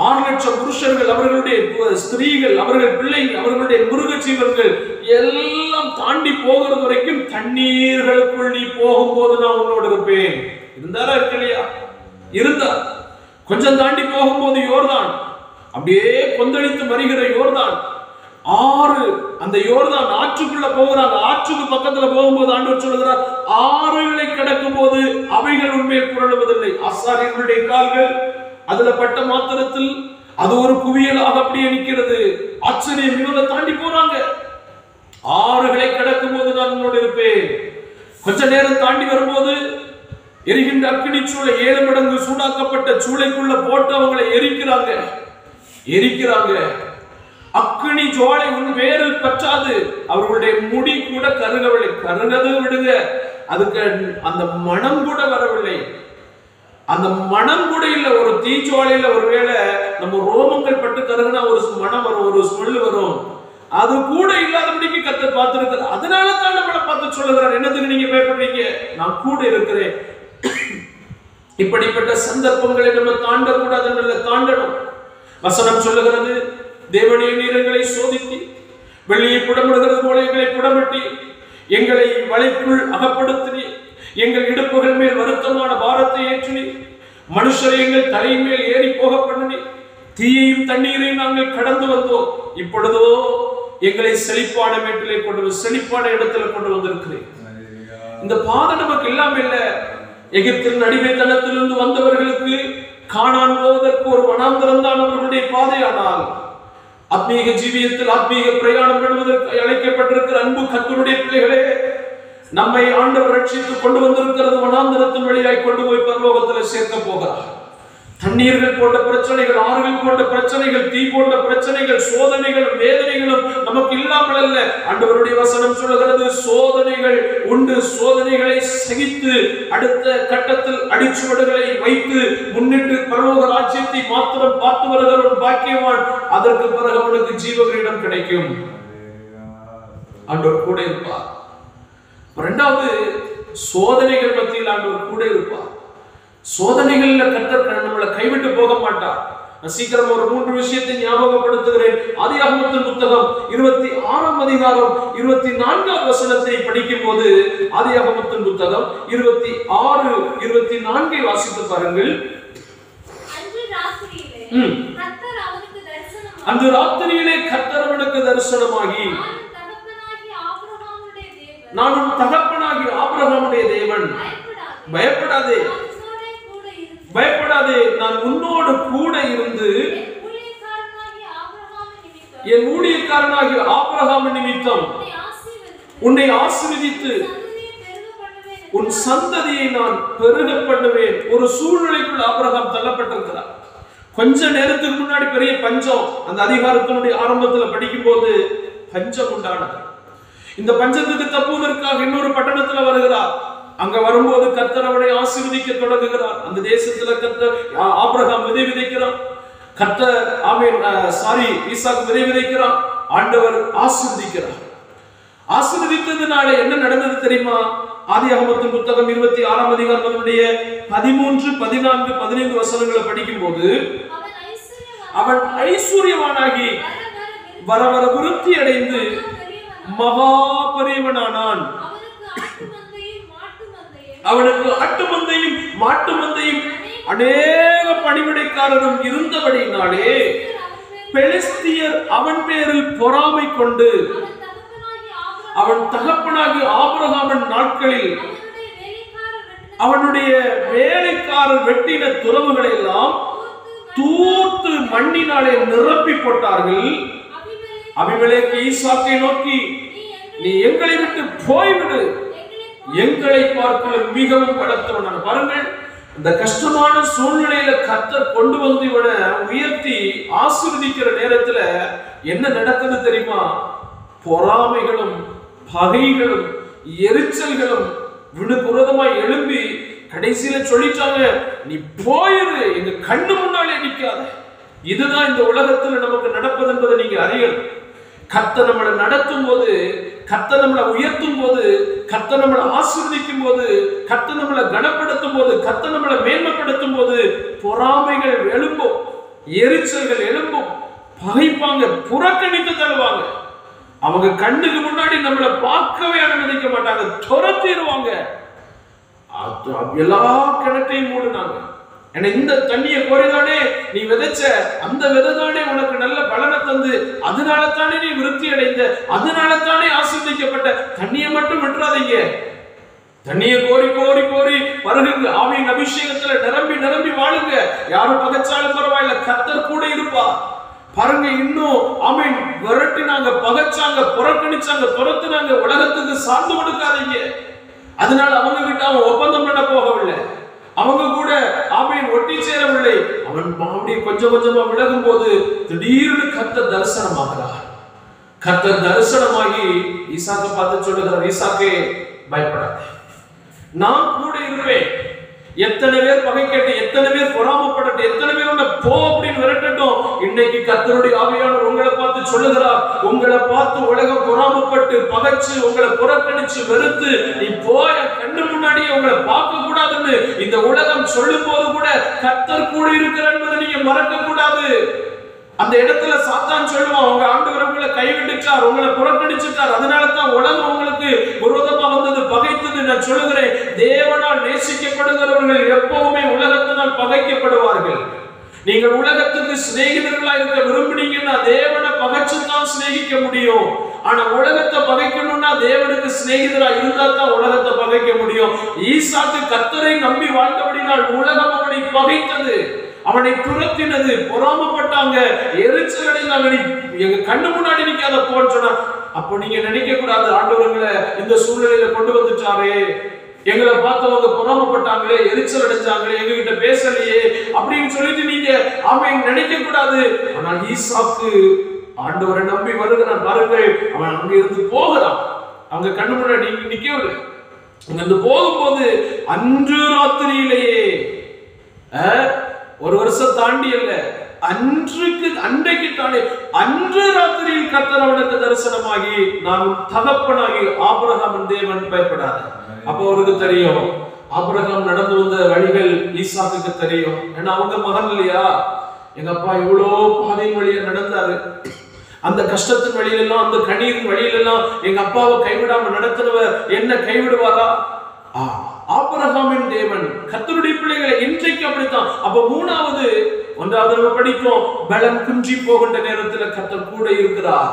6 லட்சம் புருஷர்கள், அவர்களுடைய ஸ்திரீகள், அவர்கள் பிள்ளைகள், அவர்களுடைய மிருக ஜீவன்கள் எல்லாம் தாண்டி போகிறது வரைக்கும் தண்ணீர்களுக்குள் நீ போகும்போது நான் உன்னோடு இருப்பேன். இருந்தாரா இருக்கலையா? இருந்தார். கொஞ்சம் தாண்டி போகும்போது யோர்தான், அப்படியே கொந்தளித்து மறிகிற யோர்தான் ஆறு, அந்த யோர்தான் ஆற்றுக்குள்ள போகிறாங்க. ஆற்றுக்கு பக்கத்துல போகும்போது ஆண்டவர் சொல்லுகிறார், ஆறுகளை கடக்கும் போது அவைகள் உண்மையில் புரளுவதில்லை. ஆசாரியர்களுடைய கால்கள் அதுல பட்ட மாத்திரத்தில் அது ஒரு குவியலாக அப்படியே நிற்கிறது. ஆச்சரியம், இவங்க தாண்டி போறாங்க. ஆறுகளை கடக்கும் போது நான் உன்னோடு இருப்பேன். கொஞ்ச நேரம் தாண்டி வரும்போது எரிகின்ற அக்கினி சூளை, 7 மடங்கு சூடாக்கப்பட்ட சூளைக்குள்ள போட்டு அவங்களை எரிக்கிறாங்க. அக்கினி ஜுவாலை உன் பேரில் பற்றாது. அவர்களுடைய முடி கூட கருகவில்லை. கருகது விடுங்க, அதுக்கு அந்த மனம் கூட வரவில்லை. அந்த மனம் கூட இல்லை. ஒரு தீஜுவாலையில ஒருவேளை நம்ம ரோமங்கள் பட்டு கருகுனா ஒரு மனம் வரும், ஒரு ஸ்மெல் வரும். அது கூட இல்லாதபடிக்கு கர்த்தர் பார்த்திருக்கிறார். அதனால தான் நம்மளை பார்த்து சொல்லுகிறார், என்னதுக்கு நீங்க பயப்படுறீங்க, நான் கூட இருக்கிறேன். இப்படிப்பட்ட சந்தர்ப்பங்களை நம்ம தாண்டக்கூடாது, தாண்டணும். வசனம் சொல்லுகிறது, தேவனே நீர் எங்களை சோதித்து வெளியே புடமிடுகிறது போல எங்களை புடமிட்டி எங்களை வலைக்குள் அகப்படுத்தினி. எங்கள் இடுப்புகள் மேல் வருத்தமான பாரத்தை ஏற்றினி. மனுஷரை எங்கள் தலையின் மேல் ஏறி போக பண்ணினி. தீயையும் தண்ணீரையும் நாங்கள் கடந்து வந்தோம். இப்பொழுதோ எங்களை செழிப்பான மேட்டிலே செழிப்பான இடத்துல கொண்டு வந்திருக்கிறேன். இந்த பாதை நமக்கு இல்லாம இல்ல. எகிப்தின் அடிமைத்தனத்திலிருந்து வந்தவர்களுக்கு கானான் போவதற்கு ஒரு வனாந்தரம் தான் அவர்களுடைய பாதையானால், ஆத்மீக ஜீவியத்தில் ஆத்மீக பிரயாணம் பண்ணுவதற்கு அழைக்கப்பட்டிருக்கிற அன்பு கர்த்தருடைய பிள்ளைகளே, நம்மை ஆண்டவர் ரட்சித்து கொண்டு வந்திருக்கிறது வனாந்தரத்தின் வழியாய் கொண்டு போய் பரலோகத்தில் சேர்க்க போகிறார். தண்ணீர்கள் போன்ற பிரச்சனைகள், ஆறுகள் போன்ற பிரச்சனைகள், தீ போன்ற பிரச்சனைகள், சோதனைகளும் வேதனைகளும் நமக்கு இல்லாமல் அல்ல. ஆண்டவருடைய வசனம் சொல்லுகிறது, சோதனைகள் உண்டு. சோதனைகளை சகித்து அடுத்த கட்டத்தில் அடிச்சுவடுகளை வைத்து முன்னிட்டு பரலோக ராஜ்யத்தை மாத்திரம் பார்த்து வருகிறவன் பாக்கியவான். அதற்கு பிறகு அவனுக்கு ஜீவகிரீடம் கிடைக்கும். ஆண்டவர் கூட இருப்பார். 2வது, சோதனைகள் மத்தியில் ஆண்டவர் கூட இருப்பார். சோதனைகள்ல கர்த்தர் நம்மளை கைவிட்டு போக மாட்டார். சீக்கிரம் ஒரு 3 விஷயத்தை ஞாபகப்படுத்துகிறேன். ஆதியாகமத்தின் புத்தகம் 26ஆம் அதிகாரம் 24ஆம் வசனத்தை படிக்கும் போது, ஆதியாகமத்தின் புத்தகம் 26, 24 வாசித்து பாருங்கள். அன்று ராத்திரியிலே கர்த்தர் அவனுக்கு தரிசனமாகி, நான் உன் தகப்பனாகிய ஆபிரகாமுடைய தேவன், பயப்படாதே பயப்படாதே, நான் உன்னோடு கூட இருந்து என் ஊழியக்காரனாகிய ஆபிரகாம் நிமித்தம் உன்னை ஆசீர்வதித்து உன் சந்ததியை நான் பெருக பண்ணுவேன். ஒரு சூழ்நிலைக்குள் ஆபிரகாம் தள்ளப்பட்டிருக்கிறார். கொஞ்ச நேரத்துக்கு முன்னாடி பெரிய பஞ்சம், அந்த அதிகாரத்தினுடைய ஆரம்பத்தில் படிக்கும் போது பஞ்சம் உண்டானது. இந்த பஞ்சத்துக்கு தப்புவதற்காக இன்னொரு பட்டணத்துல வருகிறார். அங்க வரும்போது கர்த்தர் அவனை ஆசீர்வதிக்க தொடங்குகிறார். அந்த தேசத்துல கர்த்தர் ஆபிரகாம் விதை விதைக்கிறான். கர்த்தர் ஈசாக்கு விதை விதைக்கிறான். ஆண்டவர் ஆசீர்வதிக்கிறார். ஆசீர்வதித்ததுனால என்ன நடந்தது தெரியுமா? ஆதியாகமத்தின் புத்தகம் 26ஆம் அதிகாரத்தினுடைய 13, 14, 15 வசனங்களை படிக்கும் போது, அவன் ஐஸ்வர்யவானாகி வர வர விருத்தி அடைந்து மகா பெரியவனானான். அவனுக்கு ஆட்டு மந்தையும் மாட்டு மந்தையும் அநேக பணிவிடைக்காரரும் இருந்தபடியினாலே பெலிஸ்தியர் அவன் பேரில் பொறாமை கொண்டு அவன் தகப்பனாகிய ஆபிரகாமின் நாட்களில் அவனுடைய வேலைக்காரர் வெட்டின துறவுகளை எல்லாம் தூர்த்து மண்ணினாலே நிரப்பி போட்டார்கள். அபிமெலேக்கு ஈசாக்கை நோக்கி, நீ எங்களை விட்டு போய்விடு, எங்களை பார்க்க மிகவும் பலத்தவனான. பாருங்கள், இந்த கஷ்டமான சூழ்நிலையில கர்த்தர் கொண்டு வந்து இவனை உயர்த்தி ஆசீர்வதிக்கிற நேரத்துல என்ன நடக்குது தெரியுமா? பொறாமைகளும் பகைகளும் எரிச்சல்களும் விடுபுறதமாய் எழும்பி கடைசியில சொல்லிட்டாங்க, நீ போயிரு, எங்க கண்ணு முன்னாலே நிக்காத. இதுதான் இந்த உலகத்துல நமக்கு நடப்பது என்பதை நீங்க அறியணும். கர்த்தர் நம்மளை நடத்தும் போது, கர்த்தர் நம்மளை உயர்த்தும் போது, கர்த்தர் நம்மளை ஆசீர்வதிக்கும் போது, கர்த்தர் நம்மளை கனப்படுத்தும் போது, கர்த்தர் நம்மளை மேன்மைப்படுத்தும் போது பொறாமைகள் எழும்பும், எரிச்சல்கள் எழும்பும், பகைப்பாங்க, புறக்கணித்து தருவாங்க. அவங்க கண்ணுக்கு முன்னாடி நம்மளை பார்க்கவே அனுமதிக்க மாட்டாங்க, துரத்திடுவாங்க. எல்லா கிணற்றையும் மூடுனாங்க. ஏன்னா இந்த தண்ணியை கோரிதானே நீ விதைச்ச, அந்த விதைதானே உனக்கு நல்ல பலனை தந்து, அதனால தானே நீ விருத்தி அடைந்த, அதனால தானே ஆசீர்வதிக்கப்பட்ட. தண்ணியை மட்டும் விட்டுறாதீங்க. தண்ணியை கோரி கோரி கோரி பருகுங்க. ஆவியின் அபிஷேகத்துல நிரம்பி நிரம்பி வாழுங்க. யாரும் பகைச்சாலும் பரவாயில்ல, கர்த்தர் கூட இருப்பா. பாருங்க, இன்னும் ஆமீன் விரட்டினாங்க, பகைச்சாங்க, புறக்கணிச்சாங்க, துரத்துனாங்க. உலகத்துக்கு சார்ந்து கொடுக்காதீங்க. அதனால அவங்க கிட்ட அவன் ஒப்பந்தம் பண்ண போகவில்லை, அவங்க கூட ஆமீன் ஒட்டி சேரவில்லை. அவன் அப்படி கொஞ்சம் கொஞ்சமா விலகும் போது திடீர்னு கர்த்தர் தரிசனமாகிறார். கர்த்தர் தரிசனமாகி ஈசாக்கை பார்த்து சொல்லுகிறார், ஈசாக்கே பயப்படாத, நான் கூட இருப்பேன். எத்தனை பேர் பகை கேட்டு, எத்தனை பேர் பொறாமப்படட்டும், எத்தனை பேர் உன்னை போ அப்படின்னு விரட்டட்டும், இன்னைக்கு கர்த்தருடைய ஆவியானவர் உங்களை பார்த்து சொல்லுகிறார், உங்களை பார்த்து உலகம் பொறாமப்பட்டு பகைச்சு உங்களை புறக்கணிச்சு வெறுத்து நீ போய கண்ணு முன்னாடியே உங்களை பார்க்க கூடாதுன்னு இந்த உலகம் சொல்லும் போது கூட கர்த்தர் கூட இருக்கிறார் என்பதை நீங்க மறக்க கூடாது. அந்த இடத்துல சாத்தான் சொல்லுவான், உங்க ஆண்டவர் உங்களை கைவிட்டுச்சார், உங்களை புறக்கணிச்சுட்டார், அதனால தான் உலகம் உங்களுக்கு விரோதமா வந்தது, பகைத்தது. நான் சொல்லுகிறேன், தேவனால் நேசிக்கப்படுகிறவர்கள் எப்பவுமே உலகத்தினால் பகைக்கப்படுவார்கள். நீங்கள் உலகத்துக்கு சிநேகிதர்களா இருக்க விரும்பினீங்கன்னா தேவனை பகைச்சுதான் சிநேகிக்க முடியும். ஆனா உலகத்தை பகைக்கணும்னா தேவனுக்கு சிநேகிதரா இருந்தா தான் உலகத்தை பகைக்க முடியும். ஈசாக்கு கர்த்தரை நம்பி வாழ்ந்தபடினால் உலகம் அவனை பகைத்தது, அவனை துரத்தினது, பொறாமப்பட்டாங்க, எரிச்சல் அடைந்தாங்க. எங்க கண்ணு முன்னாடி நிக்காத போன்னு சொன்னா, அப்போ நீங்க நினைக்க கூடாது, ஆண்டவர்களை இந்த சூழ்நிலையில கொண்டு வந்துட்டாரே, எங்களை பார்த்தவங்க பொறாமப்பட்டாங்களே, எரிச்சல் அடைஞ்சாங்களே, எங்ககிட்ட பேசலையே அப்படின்னு சொல்லிட்டு நீங்க அவன் நினைக்க கூடாது. ஆனால் ஈசாக்கு ஆண்டவரை நம்பி வருகிறான். பாருங்கள், அவன் அங்க இருந்து போகிறான், அவங்க கண்ணு முன்னாடி நிக்கவில்லை. அங்க இருந்து போகும்போது அன்று ராத்திரியிலேயே, ஒரு வருஷம் தாண்டி அல்ல, அன்றைக்கு தானே, அன்று ராத்திரியில் கர்த்தர் அவனுக்கு தரிசனமாகி, நான் தகப்பனாகி ஆபிரகாமின் தேவன், பயப்படாத. அப்போ அவருக்கு தெரியும், ஆபிரகாம் நடந்து வந்த வழிகள் ஈசாக்குக்கு தெரியும். ஏன்னா அவங்க மகன் இல்லையா, எங்க அப்பா இவ்வளோ பாதையின் வழியா நடந்தாரு. அந்த கஷ்டத்தின் வழியிலெல்லாம், அந்த கண்ணீரின் வழியிலெல்லாம் எங்க அப்பாவை கைவிடாம நடத்துறவர் என்ன கைவிடுவாரா? ஆபிரகாமின் தேவன். கர்த்தருடைய பிள்ளைகளை இன்றைக்கு அப்படித்தான். அப்ப மூணாவது, ஒன்றாவது நம்ம படித்தோம், பலன் குன்றி போகின்ற நேரத்தில் கர்த்தர் கூட இருக்கிறார்.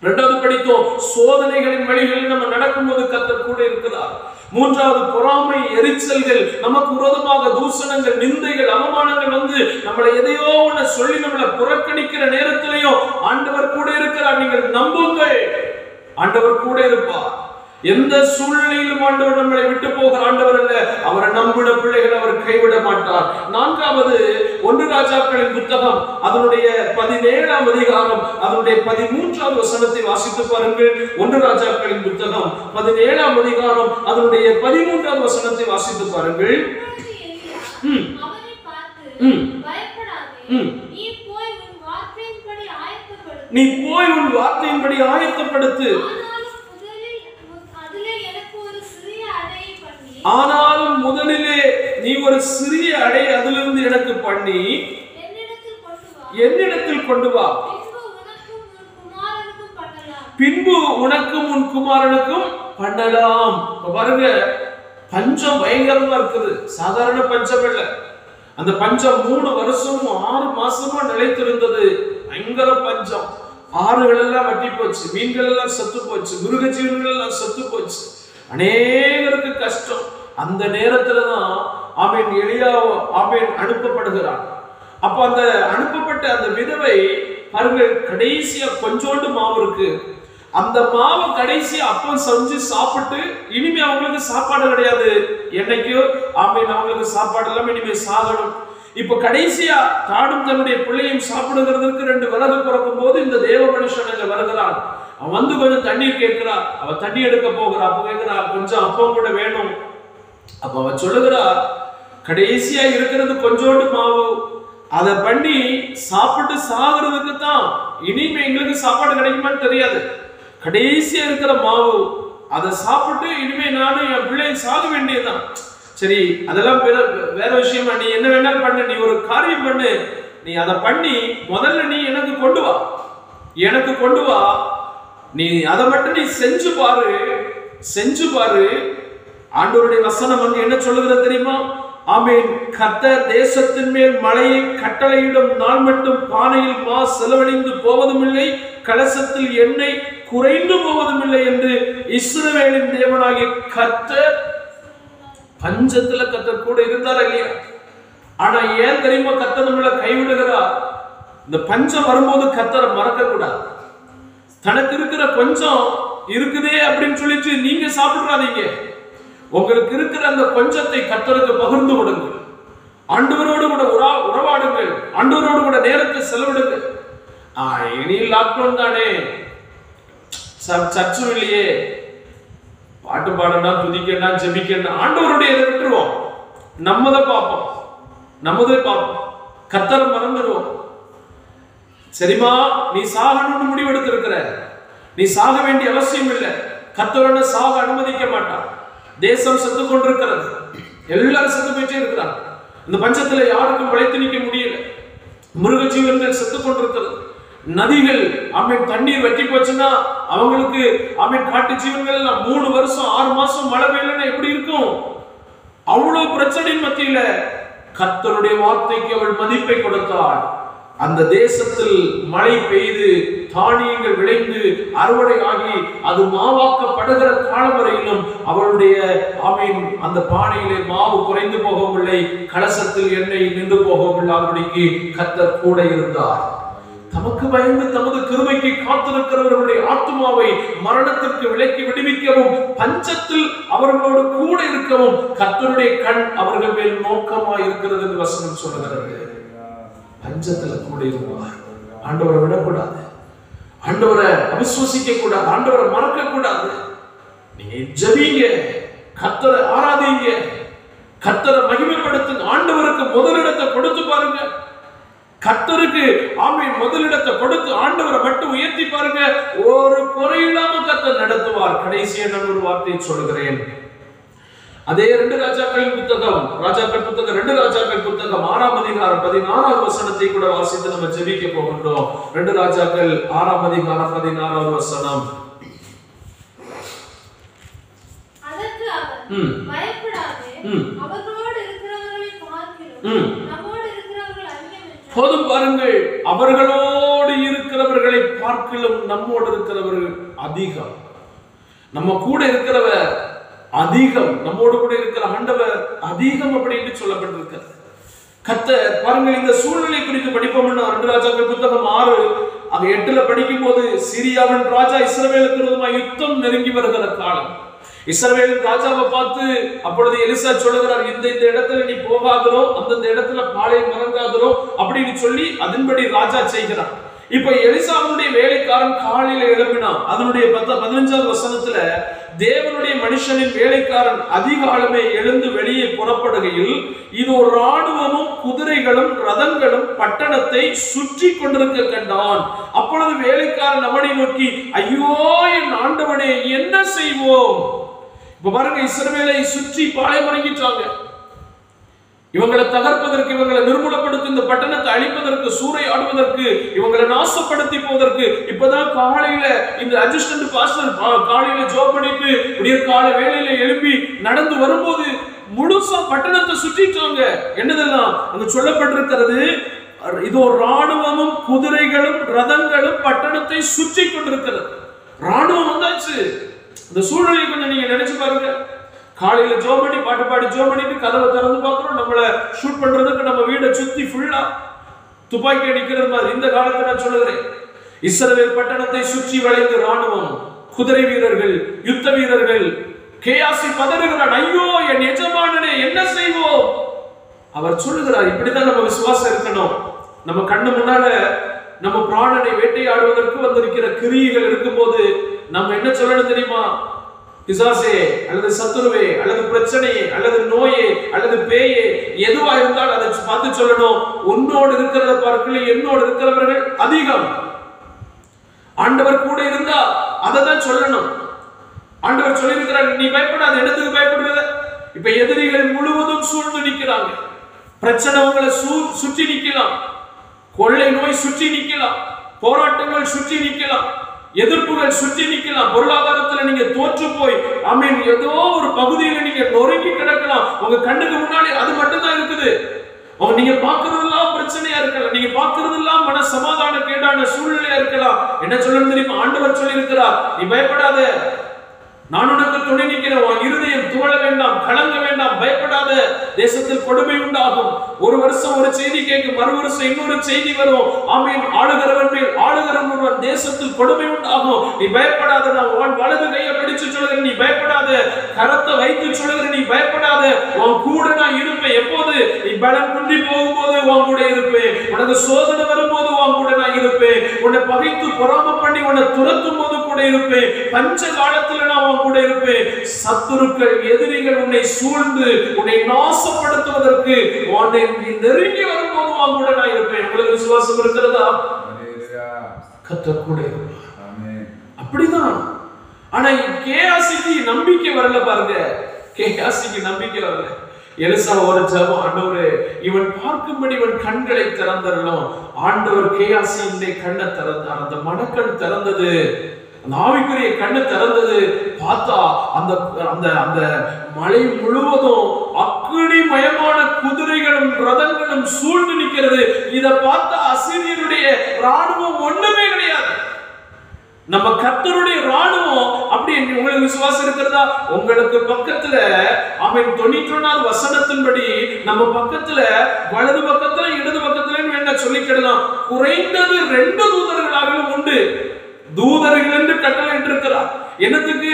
இரண்டாவது படித்தோம், சோதனைகளின் வழிகளில் நம்ம நடக்கும்போது கர்த்தர் கூட இருக்கிறார். மூன்றாவது, பொறாமை, எரிச்சல்கள், நமக்கு விரோதமாக தூஷணங்கள், நிந்தைகள், அவமானங்கள் வந்து நம்மளை எதையோ ஒண்ணு சொல்லி நம்மளை புறக்கணிக்கிற நேரத்திலையும் ஆண்டவர் கூட இருக்கிறார். நீங்கள் நம்புங்கள், ஆண்டவர் கூட இருப்பார். எந்த சூழ்நிலையிலும் ஆண்டவர் நம்மளை விட்டு போகிற ஆண்டவர் அல்ல. அவரை நம்பின பிள்ளைகள் அவர் கைவிட மாட்டார். நான்காவது, 1 ராஜாக்களின் புத்தகம் அதனுடைய 17ஆம் அதிகாரம் அதனுடைய 13வது வசனத்தை வாசித்து பாருங்கள். 1 ராஜாக்களின் புத்தகம் 17ஆம் அதிகாரம் அதனுடைய 13வது வசனத்தை வாசித்து பாருங்கள். நீ போய் உன் வார்த்தையின்படி ஆயத்தப்படுத்து. ஆனாலும் முதலிலே நீ ஒரு சிறிய அடை அதிலிருந்து எனக்கு பண்ணி என்னிடத்தில் கொண்டு வா. பின்பு உனக்கும் உன் குமாரனுக்கும் பண்ணலாம். பாருங்க, பஞ்சம் பயங்கரமா இருக்குது. சாதாரண பஞ்சம் இல்ல. அந்த பஞ்சம் 3 வருஷமும் 6 மாசமா நிலைத்திருந்தது. பயங்கர பஞ்சம். ஆறுகள் எல்லாம் வற்றி போச்சு, மீன்கள் எல்லாம் செத்து போச்சு, மிருக ஜீவன்கள் எல்லாம் செத்து போச்சு. அநேகருக்கு கஷ்டம். அந்த நேரத்துலதான் எலியா அனுப்பப்படுகிறான். அப்ப அந்த அனுப்பப்பட்ட அந்த விதவை பாருங்கள், கடைசியா கொஞ்சோண்டு மாவு இருக்கு. அந்த மாவு கடைசியா அப்பம் செஞ்சு சாப்பிட்டு இனிமே அவங்களுக்கு சாப்பாடு கிடையாது. என்னைக்கோ அவங்களுக்கு சாப்பாடு எல்லாம் இனிமே சாகணும். இப்ப கடைசியா தாடும் தன்னுடைய பிள்ளையும் சாப்பிடுகிறதுக்கு 2 விறகு பிறக்கும் போது இந்த தேவ மனுஷன் அங்க வருகிறான். அவன் வந்து கொஞ்சம் தண்ணீர் கேட்கிறா. அவ தண்ணி எடுக்க போகிறா. அப்ப கேட்கிறா, கொஞ்சம் அப்பம் கூட வேணும். அப்ப அவ சொல்லுகிறா, கடைசியா இருக்கிறது கொஞ்சோண்டு மாவு, அதை பண்ணி சாப்பிட்டு சாகிறதுக்கு தான். இனிமே எங்களுக்கு சாப்பாடு கிடைக்குமான்னு தெரியாது. கடைசியா இருக்கிற மாவு, அதை சாப்பிட்டு இனிமே நானும் என் பிள்ளையை சாக வேண்டியதுதான். சரி, அதெல்லாம் வேற விஷயமா, நீ என்ன வேணாலும் பண்ணு, நீ ஒரு காரியம் பண்ணு, நீ அதை பண்ணி முதல்ல நீ எனக்கு கொண்டு வா, எனக்கு கொண்டு வா, நீ அதை மட்டும் நீ செஞ்சு பாரு, செஞ்சு பாரு. ஆண்டவருடைய வசனம் வந்து என்ன சொல்லுகிறது தெரியுமா? ஆமென். கர்த்தர் தேசத்தின் மேல் மழையை கட்டளையிடும் நாள் மட்டும் பானையில் மா செலவழிந்து போவதும் இல்லை, கலசத்தில் எண்ணெய் குறைந்து போவதும் இல்லை என்று இஸ்ரவேலின் தேவனாகிய கர்த்தர். பஞ்சத்துல கர்த்தர் கூட இருந்தாரா இல்லையா? ஆனா ஏன் தெரியுமா கர்த்தர் நம்மளை கைவிடுகிறார்? இந்த பஞ்சம் வரும்போது கர்த்தரை மறக்க கூடாது. தனக்கு இருக்கிற கொஞ்சம் இருக்குதே அப்படின்னு சொல்லிட்டு நீங்க சாப்பிடுறாதீங்க. உங்களுக்கு இருக்கிற அந்த கொஞ்சத்தை கர்த்தருக்கு பகிர்ந்து கொடுங்க. ஆண்டவரோடு கூட உறவாடுங்கள். ஆண்டவரோடு கூட நேரத்தை செலவிடுங்க. இனி லாக்டவுன் தானே, சர்ச்சும் இல்லையே, பாட்டு பாடனா, துதிக்கனா, ஜெபிக்கனா, ஆண்டவருடைய இதை விட்டுருவோம். நம்மதை பார்ப்போம், நம்மதை பார்ப்போம். கர்த்தரை மறந்துடுவோம். சரிமா, நீ சாகணும்னு முடிவெடுத்திருக்கிற, நீ சாக வேண்டிய அவசியம் இல்லை. கர்த்தரோட சாக அனுமதிக்க மாட்டான். தேசம் செத்து கொண்டிருக்கிறது, எல்லாரும் செத்து போயிட்டே இருக்கிறாங்க. இந்த பஞ்சத்துல யாருக்கும் பிழைத்து நிற்க முடியல. மிருக ஜீவன்கள் செத்து கொண்டிருக்கிறது. நதிகள் தண்ணீர் வற்றி போச்சுன்னா அவங்களுக்கு காட்டு ஜீவன்கள் எல்லாம் 3 வருஷம் 6 மாசம் மழை பெய்யலன்னா எப்படி இருக்கும்? அவ்வளவு பிரச்சனை மத்தியில கர்த்தருடைய வார்த்தைக்கு அவள் மதிப்பை கொடுத்தாள். அந்த தேசத்தில் மழை பெய்து தானியங்கள் விளைந்து அறுவடை ஆகி அது மாவாக்கப்படுகிற காலம் வரையிலும் அவளுடைய அந்த பானையிலே மாவு குறைந்து போகவில்லை, கலசத்தில் எண்ணெய் நின்று போகவில்லை. அப்படிக்கு கர்த்தர் கூட இருந்தார். தமக்கு பயந்து தமது கிருபைக்கு காத்திருக்கிறவர்களுடைய ஆத்துமாவை மரணத்திற்கு விலக்கி விடுவிக்கவும் பஞ்சத்தில் அவர்களோடு கூட இருக்கவும் கர்த்தருடைய கண் அவர்கள் மேல் நோக்கமாய் இருக்கிறது என்று வசனம் சொல்லுகிறது. பஞ்சத்துல கூட இருப்பார். ஆண்டவரை விடக்கூடாது, ஆண்டவரை அவிசுவசிக்க கூடாது, ஆண்டவரை மறக்க கூடாது. நீங்க ஜெபிங்க, கர்த்தரை ஆராதிங்க, கர்த்தரை மகிமைப்படுத்துங்க. ஆண்டவருக்கு முதலிடத்தை கொடுத்து பாருங்க. கர்த்தருக்கு முதலிடத்தை கொடுத்து ஆண்டவரை மட்டும் உயர்த்தி பாருங்க. ஒரு குறையில்லாம கர்த்தர் நடத்துவார். கடைசியா நான் ஒரு வார்த்தையை சொல்கிறேன். அதே 2 ராஜாக்கள் புத்தகம் 2 ராஜாக்கள் புத்தகம் 6ஆம் அதிகாரம் 16வது வசனத்தை கூட வாசித்து நம்ம ஜெபிக்க போகின்றோம். 2 ராஜாக்கள் 6ஆம் அதிகாரம் 16வது வசனம். அதற்கு அவர் பயப்படாதே, அவர்களோடு இருக்கிறவர்களை பார்க்கிறோம், நம்மோடு இருக்கிறவர்கள் அதிகம் என்று. போதும் பாருங்கள், அவர்களோடு இருக்கிறவர்களை பார்க்கிலும் நம்மோடு இருக்கிறவர்கள் அதிகம். நம்ம கூட இருக்கிறவர் அதிகம், நம்மோடு கூட இருக்கிற ஆண்டவர் அதிகம் அப்படின்னு சொல்லப்பட்டிருக்கிறது. கர்த்தர் பாருங்கள், இந்த சூழ்நிலை குறித்து படிப்போம்னா 2 ராஜாக்கள் புத்தகம் 6:8 படிக்கும் போது, சிரியாவின் ராஜா இஸ்ரவேலுக்கு விரோதமாக யுத்தம் நெருங்கி வருகிற காலம். இஸ்ரவேலின் ராஜாவை பார்த்து அப்பொழுது எலிசா சொல்லுகிறார், இந்த இடத்துல நீ போகாதரோ, அந்தந்த இடத்துல பாளையம் இறங்காதரோ அப்படின்னு சொல்லி அதன்படி ராஜா செய்கிறார். இப்ப எலிசாவுடைய வேலைக்காரன் காலையில எழுப்பினான். அதனுடைய 15வது வசனத்துல, தேவனுடைய மனுஷனின் வேலைக்காரன் அதிகாலமே எழுந்து வெளியே புறப்படுகையில் இது ஒரு ராணுவமும் குதிரைகளும் ரதங்களும் பட்டணத்தை சுற்றி கொண்டிருக்க கண்டான். அப்பொழுது வேலைக்காரன் அவனை நோக்கி, ஐயோ என் ஆண்டவனே, என்ன செய்வோம்? இப்ப பாருங்க, இஸ்ரவேலை சுற்றி பாளையம் இறங்கிட்டாங்க. இவங்களை தகர்ப்பதற்கு, இவங்களை நிர்மூலப்படுத்தி இந்த பட்டணத்தை அழிப்பதற்கு, சூறையாடுவதற்கு, இவங்களை நாசப்படுத்தி போவதற்கு இப்பதான் காலையில இந்த அசிஸ்டன்ட் பாஸ்டர் காலையில ஜோப் பண்ணிட்டு விடியற் காலை வேளையில எழுப்பி நடந்து வரும்போது முழுசா பட்டணத்தை சுற்றிட்டாங்க. என்னதெல்லாம் அங்க சொல்லப்பட்டிருக்கிறது, இது ஒரு ராணுவமும் குதிரைகளும் ரதங்களும் பட்டணத்தை சுற்றி கொண்டிருக்கிறது. ராணுவம் வந்தாச்சு. இந்த சூழ்நிலையை கொஞ்சம் நீங்க நினைச்சு பாருங்க. காலையில ஜோம் பண்ணி பாட்டு பாடி ஜோம் பண்ணிட்டு கதவை திறந்து பார்க்கிறோம், நம்மள ஷூட் பண்றதுக்கு நம்ம வீடை சுத்தி ஃபுல்லா துப்பாக்கி அடிக்கிறது மாதிரி. இந்த காலத்தை நான் சொல்லுகிறேன், இஸ்ரவேல் பட்டணத்தை சுற்றி வளைந்து ராணுவம், குதிரை வீரர்கள், யுத்த வீரர்கள். கேயாசி பதறுகிறான், ஐயோ என் எஜமானனே, என்ன செய்வோம்? அவர் சொல்லுகிறார், இப்படிதான் நம்ம விசுவாசம் இருக்கணும். நம்ம கண்ணு முன்னால நம்ம பிராணனை வேட்டையாடுவதற்கு வந்திருக்கிற கிரியைகள் இருக்கும்போது நம்ம என்ன சொல்லணும் தெரியுமா? பிசாசே அல்லது சத்துருவே அல்லது பிரச்சனையே அல்லது நோயே அல்லது பேயே எதுவா இருந்தாலும் அதை பார்த்து சொல்லணும், உன்னோடு இருக்கிறத பார்க்கல என்னோடு இருக்கிறவர்கள் அதிகம். ஆண்டவர் கூட இருந்தா அதை தான் சொல்லணும். ஆண்டவர் சொல்லியிருக்கிறார், நீ பயப்படாத. என்னத்துக்கு பயப்படுறத? இப்ப எதிரிகள் முழுவதும் சூழ்ந்து நிற்கிறாங்க. பிரச்சனை உங்களை சுற்றி நிற்கலாம், கொள்ளை நோய் சுற்றி நிற்கலாம், போராட்டங்கள் சுற்றி நிற்கலாம், எதிர்ப்புகள் சுற்றி நிற்கலாம், பொருளாதாரத்துல நீங்க தோற்று போய் ஏதோ ஒரு பகுதியில நீங்க நொறுங்கி கிடக்கலாம். உங்க கண்ணுக்கு முன்னாடி அது மட்டும் தான் இருக்குது. நீங்க பாக்குறதெல்லாம் பிரச்சனையா இருக்கலாம், நீங்க பாக்குறதெல்லாம் மன சமாதான கேடான சூழ்நிலையா இருக்கலாம். என்ன சொல்லணும் தெரியுமா? ஆண்டவர் சொல்லி இருக்கிறார், நீ பயப்படாத, நான் உனக்கு துணை நிற்கிறேன். உன் இருதயம் துவள வேண்டாம், கலங்க வேண்டாம், பயப்படாத. தேசத்தில் கொடுமை உண்டாகும். ஒரு வருஷம் ஒரு செய்தி கேட்கும், மறு வருஷம் இன்னொரு செய்தி வரும். ஆமீன். ஆளுகிறவன் மேல் ஆளுகிறவன் தேசத்தில் கொடுமை உண்டாகும். நீ பயப்படாத. நான் உன் வலது கையை பிடிச்சு சொல்லுகிறேன், நீ பயப்படாத. கரத்தை வைத்து சொல்லுகிறேன், நீ பயப்படாத. உன் கூட நான் இருப்பேன். எப்போது? நீ பலம் குன்றி போகும்போது உன் கூட இருப்பேன். உனக்கு சோதனை வரும்போது உன் கூட நான் இருப்பேன். உன்னை பகைத்து பொறாம பண்ணி உன்னை துரத்தும் போது கூட இருப்பேன். பஞ்ச காலத்துல நான் கூட இருப்பேன். சத்துருக்கள் எதிரிகள் உன்னை சூழ்ந்து உன்னை நாசப்படுத்துவதற்கு உன்னை நெருங்கி வரும்போது உன் கூட நான் இருப்பேன். உங்களுக்கு விசுவாசம் இருக்கிறதா? கர்த்தர் கூட இருப்பார். அப்படிதான். ஆனா கேயாசிக்கு நம்பிக்கை வரல பாருங்க. கேயாசிக்கு நம்பிக்கை வரல. எலிசா ஒரு ஜெபம், ஆண்டவரே இவன் பார்க்கும்படி இவன் கண்களை திறந்தரணும். ஆண்டவர் கேயாசியுடைய கண்ணை திறந்தார். அந்த மனக்கண் திறந்தது, அந்த ஆவிக்குரிய கண்ணு திறந்தது. பார்த்தா அந்த அந்த அந்த மலை முழுவதும் அக்கினி மயமான குதிரைகளும் ரதங்களும் சூழ்ந்து நிற்கிறது. இதை பார்த்தா அசீரியருடைய ராணுவம் ஒண்ணுமே கிடையாது. நம்ம கர்த்தருடைய ராணுவம் அப்படி உங்களுக்கு விசுவாசம் இருக்கிறதா? உங்களுக்கு பக்கத்துல அவன் 91வது வசனத்தின்படி நம்ம பக்கத்துல வலது பக்கத்துல இடது பக்கத்துல வேண்டாம் சொல்லிக்கிடலாம், குறைந்தது 2 தூதர்களாகவும் உண்டு. தூதர்கள் என்று கட்டளையிட்டு இருக்கிறார். என்னத்துக்கு?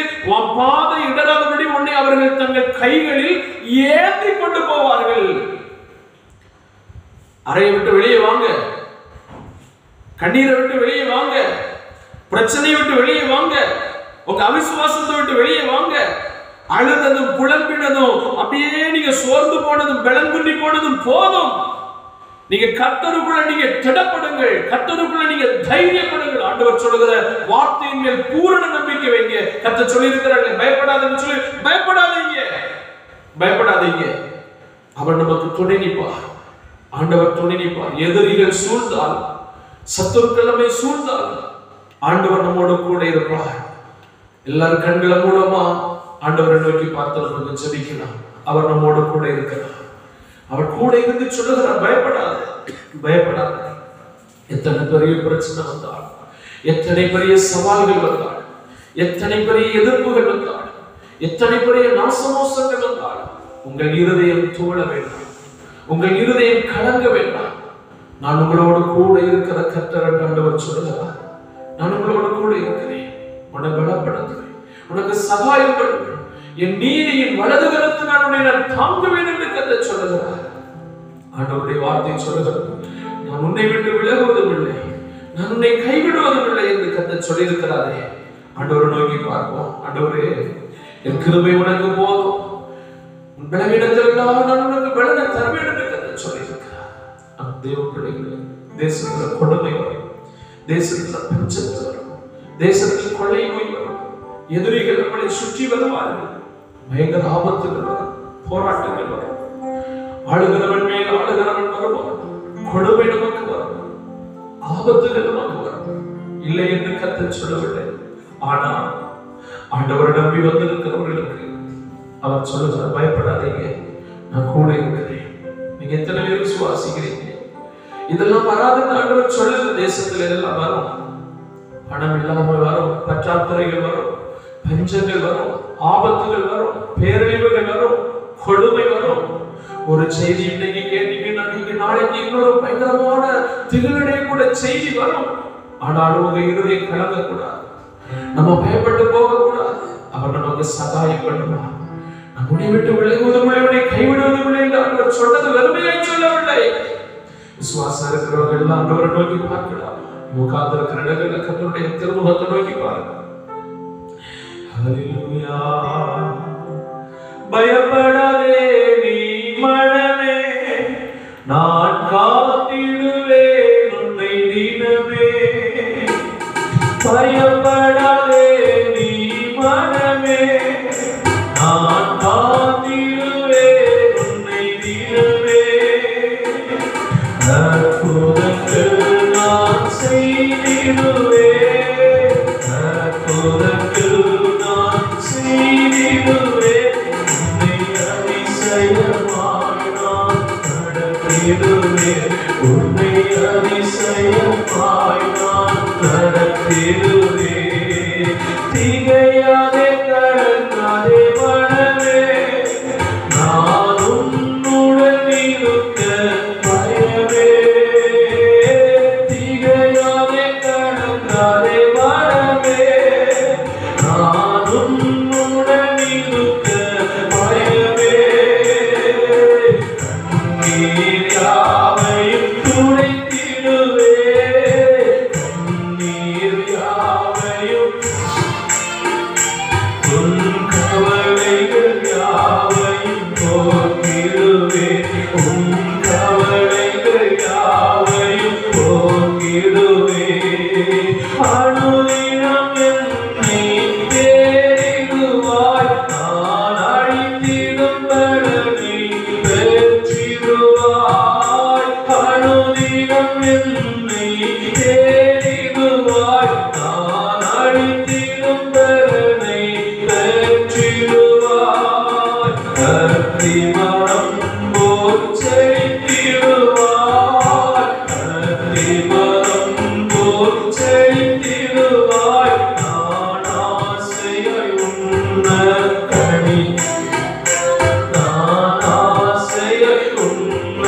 பாதை இடராதபடி உன்னை அவர்கள் தங்கள் கைகளில் ஏந்தி கொண்டு போவார்கள். அறையை விட்டு வெளியே வாங்க, கண்ணீரை விட்டு வெளியே வாங்க, பிரச்சனையை விட்டு வெளியே வாங்க, உங்க அவிசுவாசத்தை விட்டு வெளியே வாங்க. அழுததும் புலம்பினதும் அப்படியே நீங்க சோர்ந்து போனதும் பலங்குன்றி போனதும் போதும். நீங்க கர்த்தருக்குள்ள நீங்க திடப்படுங்கள், கர்த்தருக்குள்ள நீங்க தைரியப்படுங்கள். ஆண்டவர் சொல்லுகிற வார்த்தையின் மேல் பூரண நம்பிக்கை வைங்க. கர்த்தர் சொல்லி இருக்கிறார்கள், பயப்படாதன்னு சொல்லி பயப்படாதீங்க. பயப்படாதீங்க. அவர் நமக்கு துணை நிற்பார். ஆண்டவர் துணை நிற்பார். எதிரிகள் சூழ்ந்தால், சத்துருக்கள் நம்மை சூழ்ந்தால் ஆண்டவர் நம்மோடு கூட இருப்பார். எல்லாரும் கண்களை மூலமா ஆண்டவரை நோக்கி பார்த்து நமக்கு ஜெபிக்கலாம். அவர் நம்மோடு கூட இருக்கிறார். அவர் கூட இருந்து சொல்லுகிறார், பயப்படாத, பயப்படாத. எத்தனை பெரிய பிரச்சனை வந்தால், எத்தனை பெரிய சவால்கள் வந்தால், எத்தனை பெரிய எதிர்ப்புகள் வந்தால், எத்தனை பெரிய நாசமோசங்கள் வந்தால், உங்கள் இருதயம் தோழ வேண்டாம், உங்கள் இருதயம் கலங்க வேண்டாம். நான் உங்களோடு கூட இருக்கிற கர்த்தர் ஆண்டவர் சொல்லுகிறார். நான் உங்களோடு கூட இருக்கிறேன், உன்னை பலப்படுத்துவேன், உனக்கு சகாயம் பண்ணுவேன், என் நீதியின் வலது கரத்தினால் உன்னை நான் தாங்குவேன் என்று கர்த்தர் சொல்லுகிறார். ஆண்டவருடைய வார்த்தை சொல்லுகிறது, நான் உன்னை விட்டு விலகுவதும் இல்லை, நான் உன்னை கைவிடுவதும் இல்லை என்று கர்த்தர் சொல்லியிருக்கிறாரே. ஆண்டவரை நோக்கி பார்ப்போம். ஆண்டவரே, என் கிருபை உனக்கு போதும், உன் பலவீனத்திற்காக நான் உனக்கு பலனை தருவேன் என்று கர்த்தர் சொல்லியிருக்கிறார். நம் தேவ பிள்ளைகளே, தேசத்துல கொடுமை வரும், தேசத்துல பஞ்சத்து வரும், தேசத்தில் கொள்ளை நோய் வரும், எதிரிகள் நம்மளை சுற்றி வருவார்கள், பயங்கர ஆபத்துகள் வரும், போராட்டங்கள் வரும், ஆளுகிறவன் மேல் ஆளுகிறவன் வருவான், கொடுமை நமக்கு வரும், ஆபத்துகள் நமக்கு வரும். இல்லை என்று கர்த்தர் சொல்லவில்லை. ஆனால் ஆண்டவரை நம்பி வந்திருக்கிறவர்களுக்கு அவர் சொல்லுகிறார், பயப்படாதீங்க, நான் கூட இருக்கிறேன். நீங்க எத்தனை பேர் விசுவாசிக்கிறீங்க? இதெல்லாம் வராதுன்னு ஆண்டவர் சொல்லுது. தேசத்துல இதெல்லாம் வரும், பணம் இல்லாம வரும், பற்றாக்குறைகள் வரும், பஞ்சங்கள் வரும், ஆபத்துகள் வரும், பேரழிவுகள் வரும், கொடுமை வரும். ஒரு செய்தி இன்னைக்கு கேட்டீங்கன்னா நீங்க நாளைக்கு இன்னொரு பயங்கரமான திகிலடைய கூட செய்தி வரும். ஆனாலும் உங்க இருதயம் கலங்க கூடாது, நம்ம பயப்பட்டு போக கூடாது. அவர் நமக்கு சகாயம் பண்ணுவார். நம்முடைய விட்டு விலகுவதும் இல்லை, கைவிடுவதும் இல்லை என்று ஆண்டவர் சொன்னது வெறுமையாய் சொல்லவில்லை. விசுவாசம் இருக்கிறவர்கள் எல்லாம் ஆண்டவரை நோக்கி பார்க்கலாம். உட்கார்ந்து இருக்கிற இடங்களில் கர்த்தருடைய திருமுகத்தை நோக்கி பாருங்க. ஹல்லேலூயா. பயப்படாதே நீ மனமே, நான் காத்திடுவேன் உன்னை தினமே. பயப்படாதே நீ மனமே, நான் காத்திடுவேன் உன்னை தினமே. அற்புதங்கள் நான் செய்திடுவேன், அற்புதங்கள் நான் செய்திடுவேன். உன்னை அதிசயமாய் நான் நடத்திடுவேன், உன்னை அதிசயமாய் நான் நடத்திடுவேன். திகையாதே கலங்காதே மனமே, நான் உன்னுடன் இருக்க பயமே. திகையாதே கலங்காதே மனமே, நான் உன்னுடன் இருக்க பயமே. கண்ணீர் யாவையும் துடைத்திடுவேன், கண்ணீர் யாவையும், உன் கவலைகள் யாவையும் போக்கிடுவேன், உன் கவலைகள் யாவையும் போக்கிடுவேன். அனுதினம் என்னை தேடிடுவாய், நான் அழித்திடும் பலனை பெற்றிடுவாய். அனுதினம் என்னை தேடிடுவாய், நான் அழித்திடும் பலனை பெற்றிடுவாய். அத்திமரம் போல் செழித்திடுவாய், அத்திமரம் போல் செழித்திடுவாய். நான் ஆசையாய் உண்ண கனி, நான் ஆசையாய் உண்ண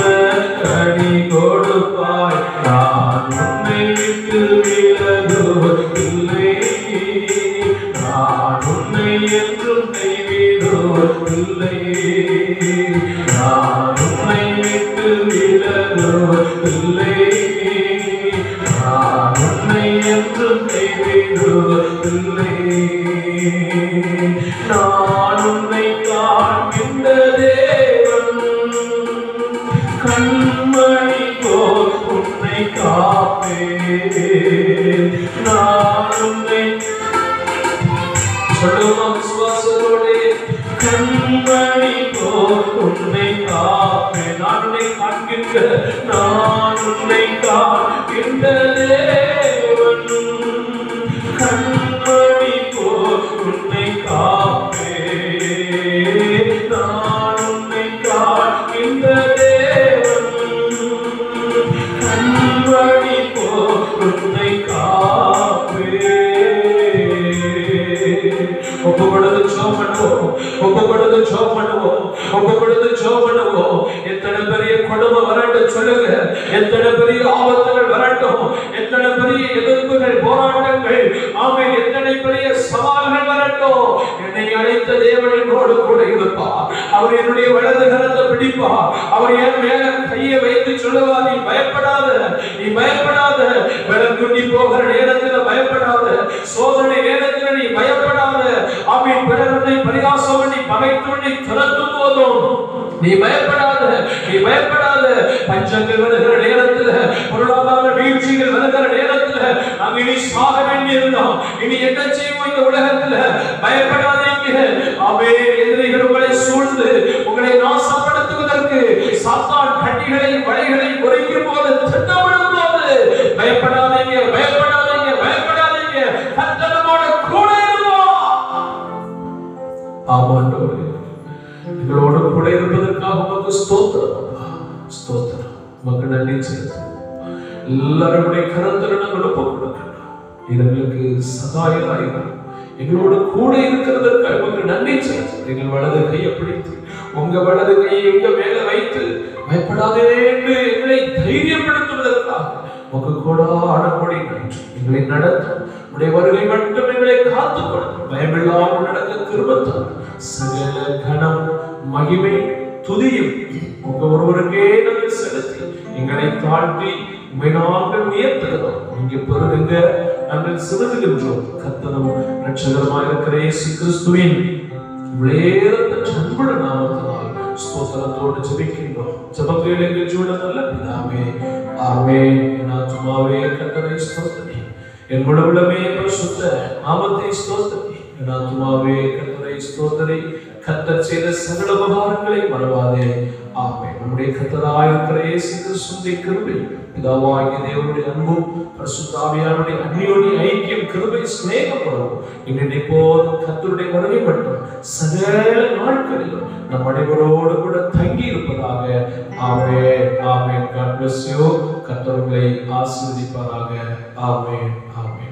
கனி கொடுப்பாய். நான் உன்னை விட்டு விலகுவதில்லை, நான் உன்னை என்றும் கைவிடுவதில்லை, நான் உன்னை விட்டு விலகுவதில்லை, நான் உன்னை என்றும் கைவிடுவதில்லை. நான் உன்னை காண்கின்ற தேவன், கண்மணி போல் உன்னை காப்பேன். நான் உன்னை சொல்லுமா விசுவாசத்தோடு, கண்மணி போல் உன்னை காப்பேன். நான் உன்னை காண்கின்ற நான் உன்னை காண்கின்ற தேவன். கண்மணி போல் உன்னை காப்பேன். நான் உன்னை காண்கின்ற தேவன். கண்மணி போல் உன்னை காப்பேன். ஒப்புக்கொடுத்து ஜெபம் பண்ணுவோம். ஒப்புக்கொடுத்து ஜெபம் பண்ணுவோம். ஒப்புக்கொடுத்து ஜெபம் பண்ணுவோம். எத்தனை பெரிய கொடுமை வரட்டும் சொல்லுங்க. எத்தனை பெரிய ஆபத்துகள் வரட்டும். எத்தனை பெரிய எதிர்ப்புகள் போராட்டங்கள் ஆமென். எத்தனை பெரிய சவால்கள் வரட்டும். என்னை அழைத்த தேவன் என்னோடு கூட இருப்பார். அவர் என்னுடைய வலது கரத்தை பிடிப்பார். அவர் என் மேல கையை வைத்து சொல்லுவார், நீ பயப்படாத, நீ பயப்படாத. விலங்குண்டி போகிற நேரத்தில் பயப்படாத. சோதனை நேரத்தில் நீ பயப்படாத. ஆமென். பிறரை பரிகாசம் பண்ணி பகைத்து துரத்தும் போதும் நீ பயப்படாத, நீ பயப்படாத. பஞ்சங்கள் வருகிற நேரத்தில், பொருளாதார வீழ்ச்சிகள் வருகிற நேரத்தில் நாம் இனி சாக வேண்டியிருந்தோம். இனி என்ன செய்வோம் இந்த உலகத்தில்? பயப்படாதீங்க. ஆமென். எதிரிகள் உங்களை சூழ்ந்து உங்களை நாசப்படுத்துவதற்கு சாத்தான் கண்ணிகளை வலைகளை பொறிக்கும் போது, திட்டமிடும் போது பயப்படாதீங்க, பயப்படாதீங்க, பயப்படாதீங்க. கர்த்தர் நம்மோடு கூட இருப்பார். ஆமாண்டவரே, எங்களோடு கூட இருப்பதற்காக உமக்கு ஸ்தோத்திரம். ஸ்தோத்திரம். உமக்கு நன்றி செலுத்துகிறோம். எல்லாருடைய கரத்தில் நாங்கள் ஒப்புக் கொடுக்கிறோம். எங்களுக்கு சகாயராக எங்களோடு கூட இருக்கிறதற்காக உமக்கு நன்றி செலுத்துகிறோம். எங்கள் வலது கையை பிடித்து உங்க வலது கையை எங்க மேல வைத்து பயப்படாதே என்று எங்களை தைரியப்படுத்துவதற்காக உங்க கூட ஆடப்படி நன்றி. எங்களை நடத்தும் உடைய வருகை மட்டும் எங்களை காத்துக்கொள்ளும். பயமில்லாமல் நடக்க கிருபைத்தார். சகல கனம் மகிமை துதியும் உங்க ஒருவருக்கே நாங்கள் செலுத்தி எங்களை தாழ்த்தி நாங்கள் உயர்த்துகிறோம். இங்கே பெருகுங்க நாங்கள் சிறுகுகின்றோம். கர்த்தரும் இரட்சகருமாய் இருக்கிற இயேசு கிறிஸ்துவின் விலையேறப்பெற்ற அன்புள்ள நாமத்தினால் ஸ்தோத்திரத்தோடு ஜெபிக்கின்றோம். ஜெபங்கள் எங்கள் ஜீவனில் நல்ல பிதாவே, ஆமென். என் ஆத்துமாவே கர்த்தரை ஸ்தோத்திரி. என் முழு உள்ளமே பரிசுத்த நாமத்தை ஸ்தோத்திரி. என் ஆத்துமாவே கர்த்தரை ஸ்தோத்திரி. கர்த்தர் செய்த சகல உபகாரங்களை மறவாதே. ஆமென். நம்முடைய கர்த்தராய் இருக்கிற இயேசு கிறிஸ்துவின் கிருபை, பிதாவாகிய தேவனுடைய அன்பும் பரிசுத்த ஆவியானவருடைய அந்யோன்ய ஐக்கியம், கிருபை, சிநேகம் இன்றைய போதும் கர்த்தருடைய வருகை மட்டும் சகல நாட்களிலும் நம் அனைவரோடு கூட தங்கி இருப்பதாக. ஆமென். ஆமென். God bless you. கர்த்தர் உங்களை ஆசீர்வதிப்பாராக. ஆமென்.